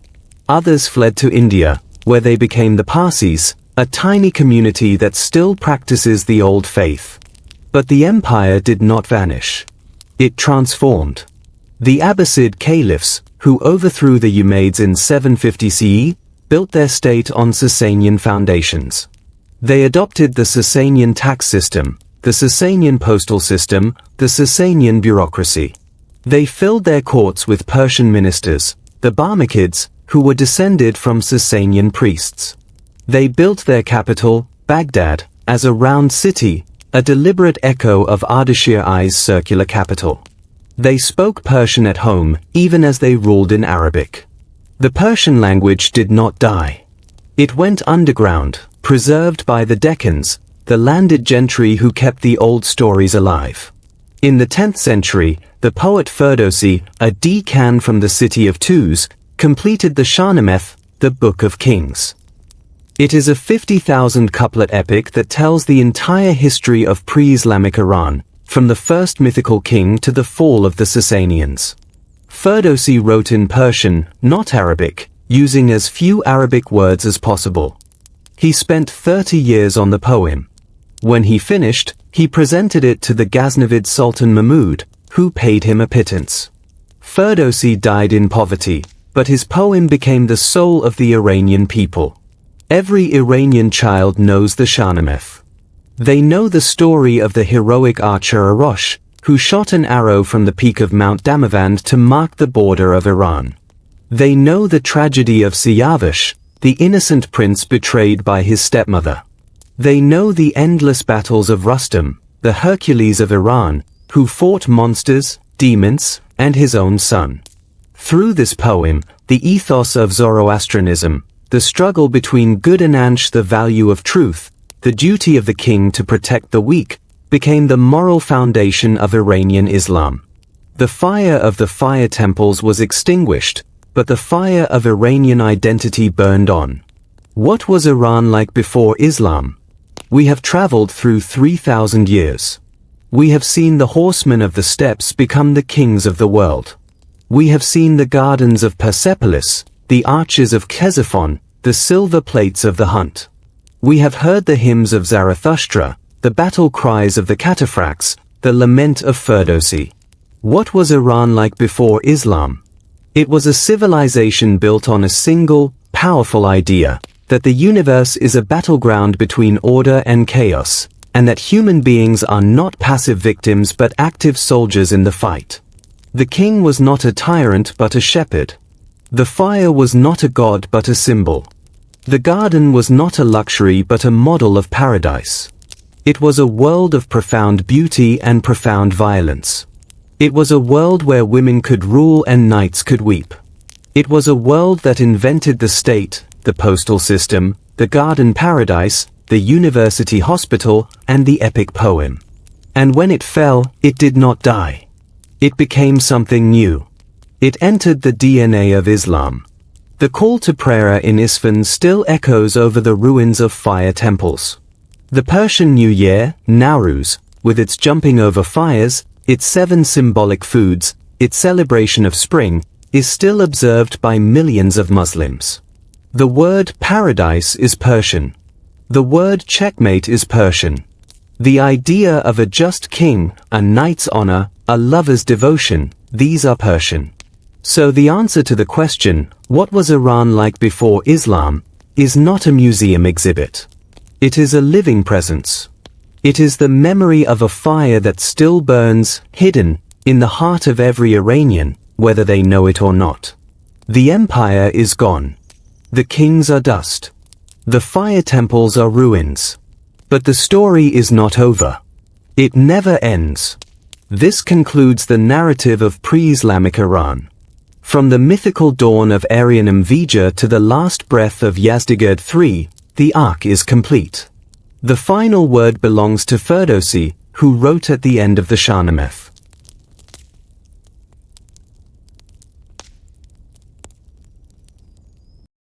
Others fled to India, where they became the Parsis, a tiny community that still practices the old faith. But the empire did not vanish. It transformed. The Abbasid caliphs, who overthrew the Umayyads in 750 CE, built their state on Sasanian foundations. They adopted the Sasanian tax system, the Sasanian postal system, the Sasanian bureaucracy. They filled their courts with Persian ministers, the Barmakids, who were descended from Sasanian priests. They built their capital, Baghdad, as a round city, a deliberate echo of Ardashir I's circular capital. They spoke Persian at home, even as they ruled in Arabic. The Persian language did not die. It went underground, preserved by the Decans, the landed gentry who kept the old stories alive. In the 10th century, the poet Ferdowsi, a decan from the city of Tuz, completed the Shahnameth, the Book of Kings. It is a 50,000 couplet epic that tells the entire history of pre-Islamic Iran, from the first mythical king to the fall of the Sasanians. Ferdowsi wrote in Persian, not Arabic, using as few Arabic words as possible. He spent 30 years on the poem. When he finished, he presented it to the Ghaznavid Sultan Mahmud, who paid him a pittance. Ferdowsi died in poverty, but his poem became the soul of the Iranian people. Every Iranian child knows the Shahnameth. They know the story of the heroic archer Arosh, who shot an arrow from the peak of Mount Damavand to mark the border of Iran. They know the tragedy of Siyavush, the innocent prince betrayed by his stepmother. They know the endless battles of Rustam, the Hercules of Iran, who fought monsters, demons, and his own son. Through this poem, the ethos of Zoroastrianism, the struggle between good and Ansh, the value of truth, the duty of the king to protect the weak, became the moral foundation of Iranian Islam. The fire of the fire temples was extinguished, but the fire of Iranian identity burned on. What was Iran like before Islam? We have traveled through 3,000 years. We have seen the horsemen of the steppes become the kings of the world. We have seen the gardens of Persepolis, the arches of Ctesiphon, the silver plates of the hunt. We have heard the hymns of Zarathustra, the battle cries of the cataphracts, the lament of Ferdowsi. What was Iran like before Islam? It was a civilization built on a single, powerful idea, that the universe is a battleground between order and chaos, and that human beings are not passive victims but active soldiers in the fight. The king was not a tyrant but a shepherd. The fire was not a god but a symbol. The garden was not a luxury but a model of paradise. It was a world of profound beauty and profound violence. It was a world where women could rule and knights could weep. It was a world that invented the state, the postal system, the garden paradise, the university hospital, and the epic poem. And when it fell, it did not die. It became something new. It entered the DNA of Islam. The call to prayer in Isfahan still echoes over the ruins of fire temples. The Persian New Year, Nowruz, with its jumping over fires, its 7 symbolic foods, its celebration of spring, is still observed by millions of Muslims. The word paradise is Persian. The word checkmate is Persian. The idea of a just king, a knight's honor, a lover's devotion, these are Persian. So the answer to the question, what was Iran like before Islam, is not a museum exhibit. It is a living presence. It is the memory of a fire that still burns, hidden, in the heart of every Iranian, whether they know it or not. The empire is gone. The kings are dust. The fire temples are ruins. But the story is not over. It never ends. This concludes the narrative of pre-Islamic Iran. From the mythical dawn of Aryan Vija to the last breath of Yazdegerd III, the arc is complete. The final word belongs to Ferdowsi, who wrote at the end of the Shahnameh.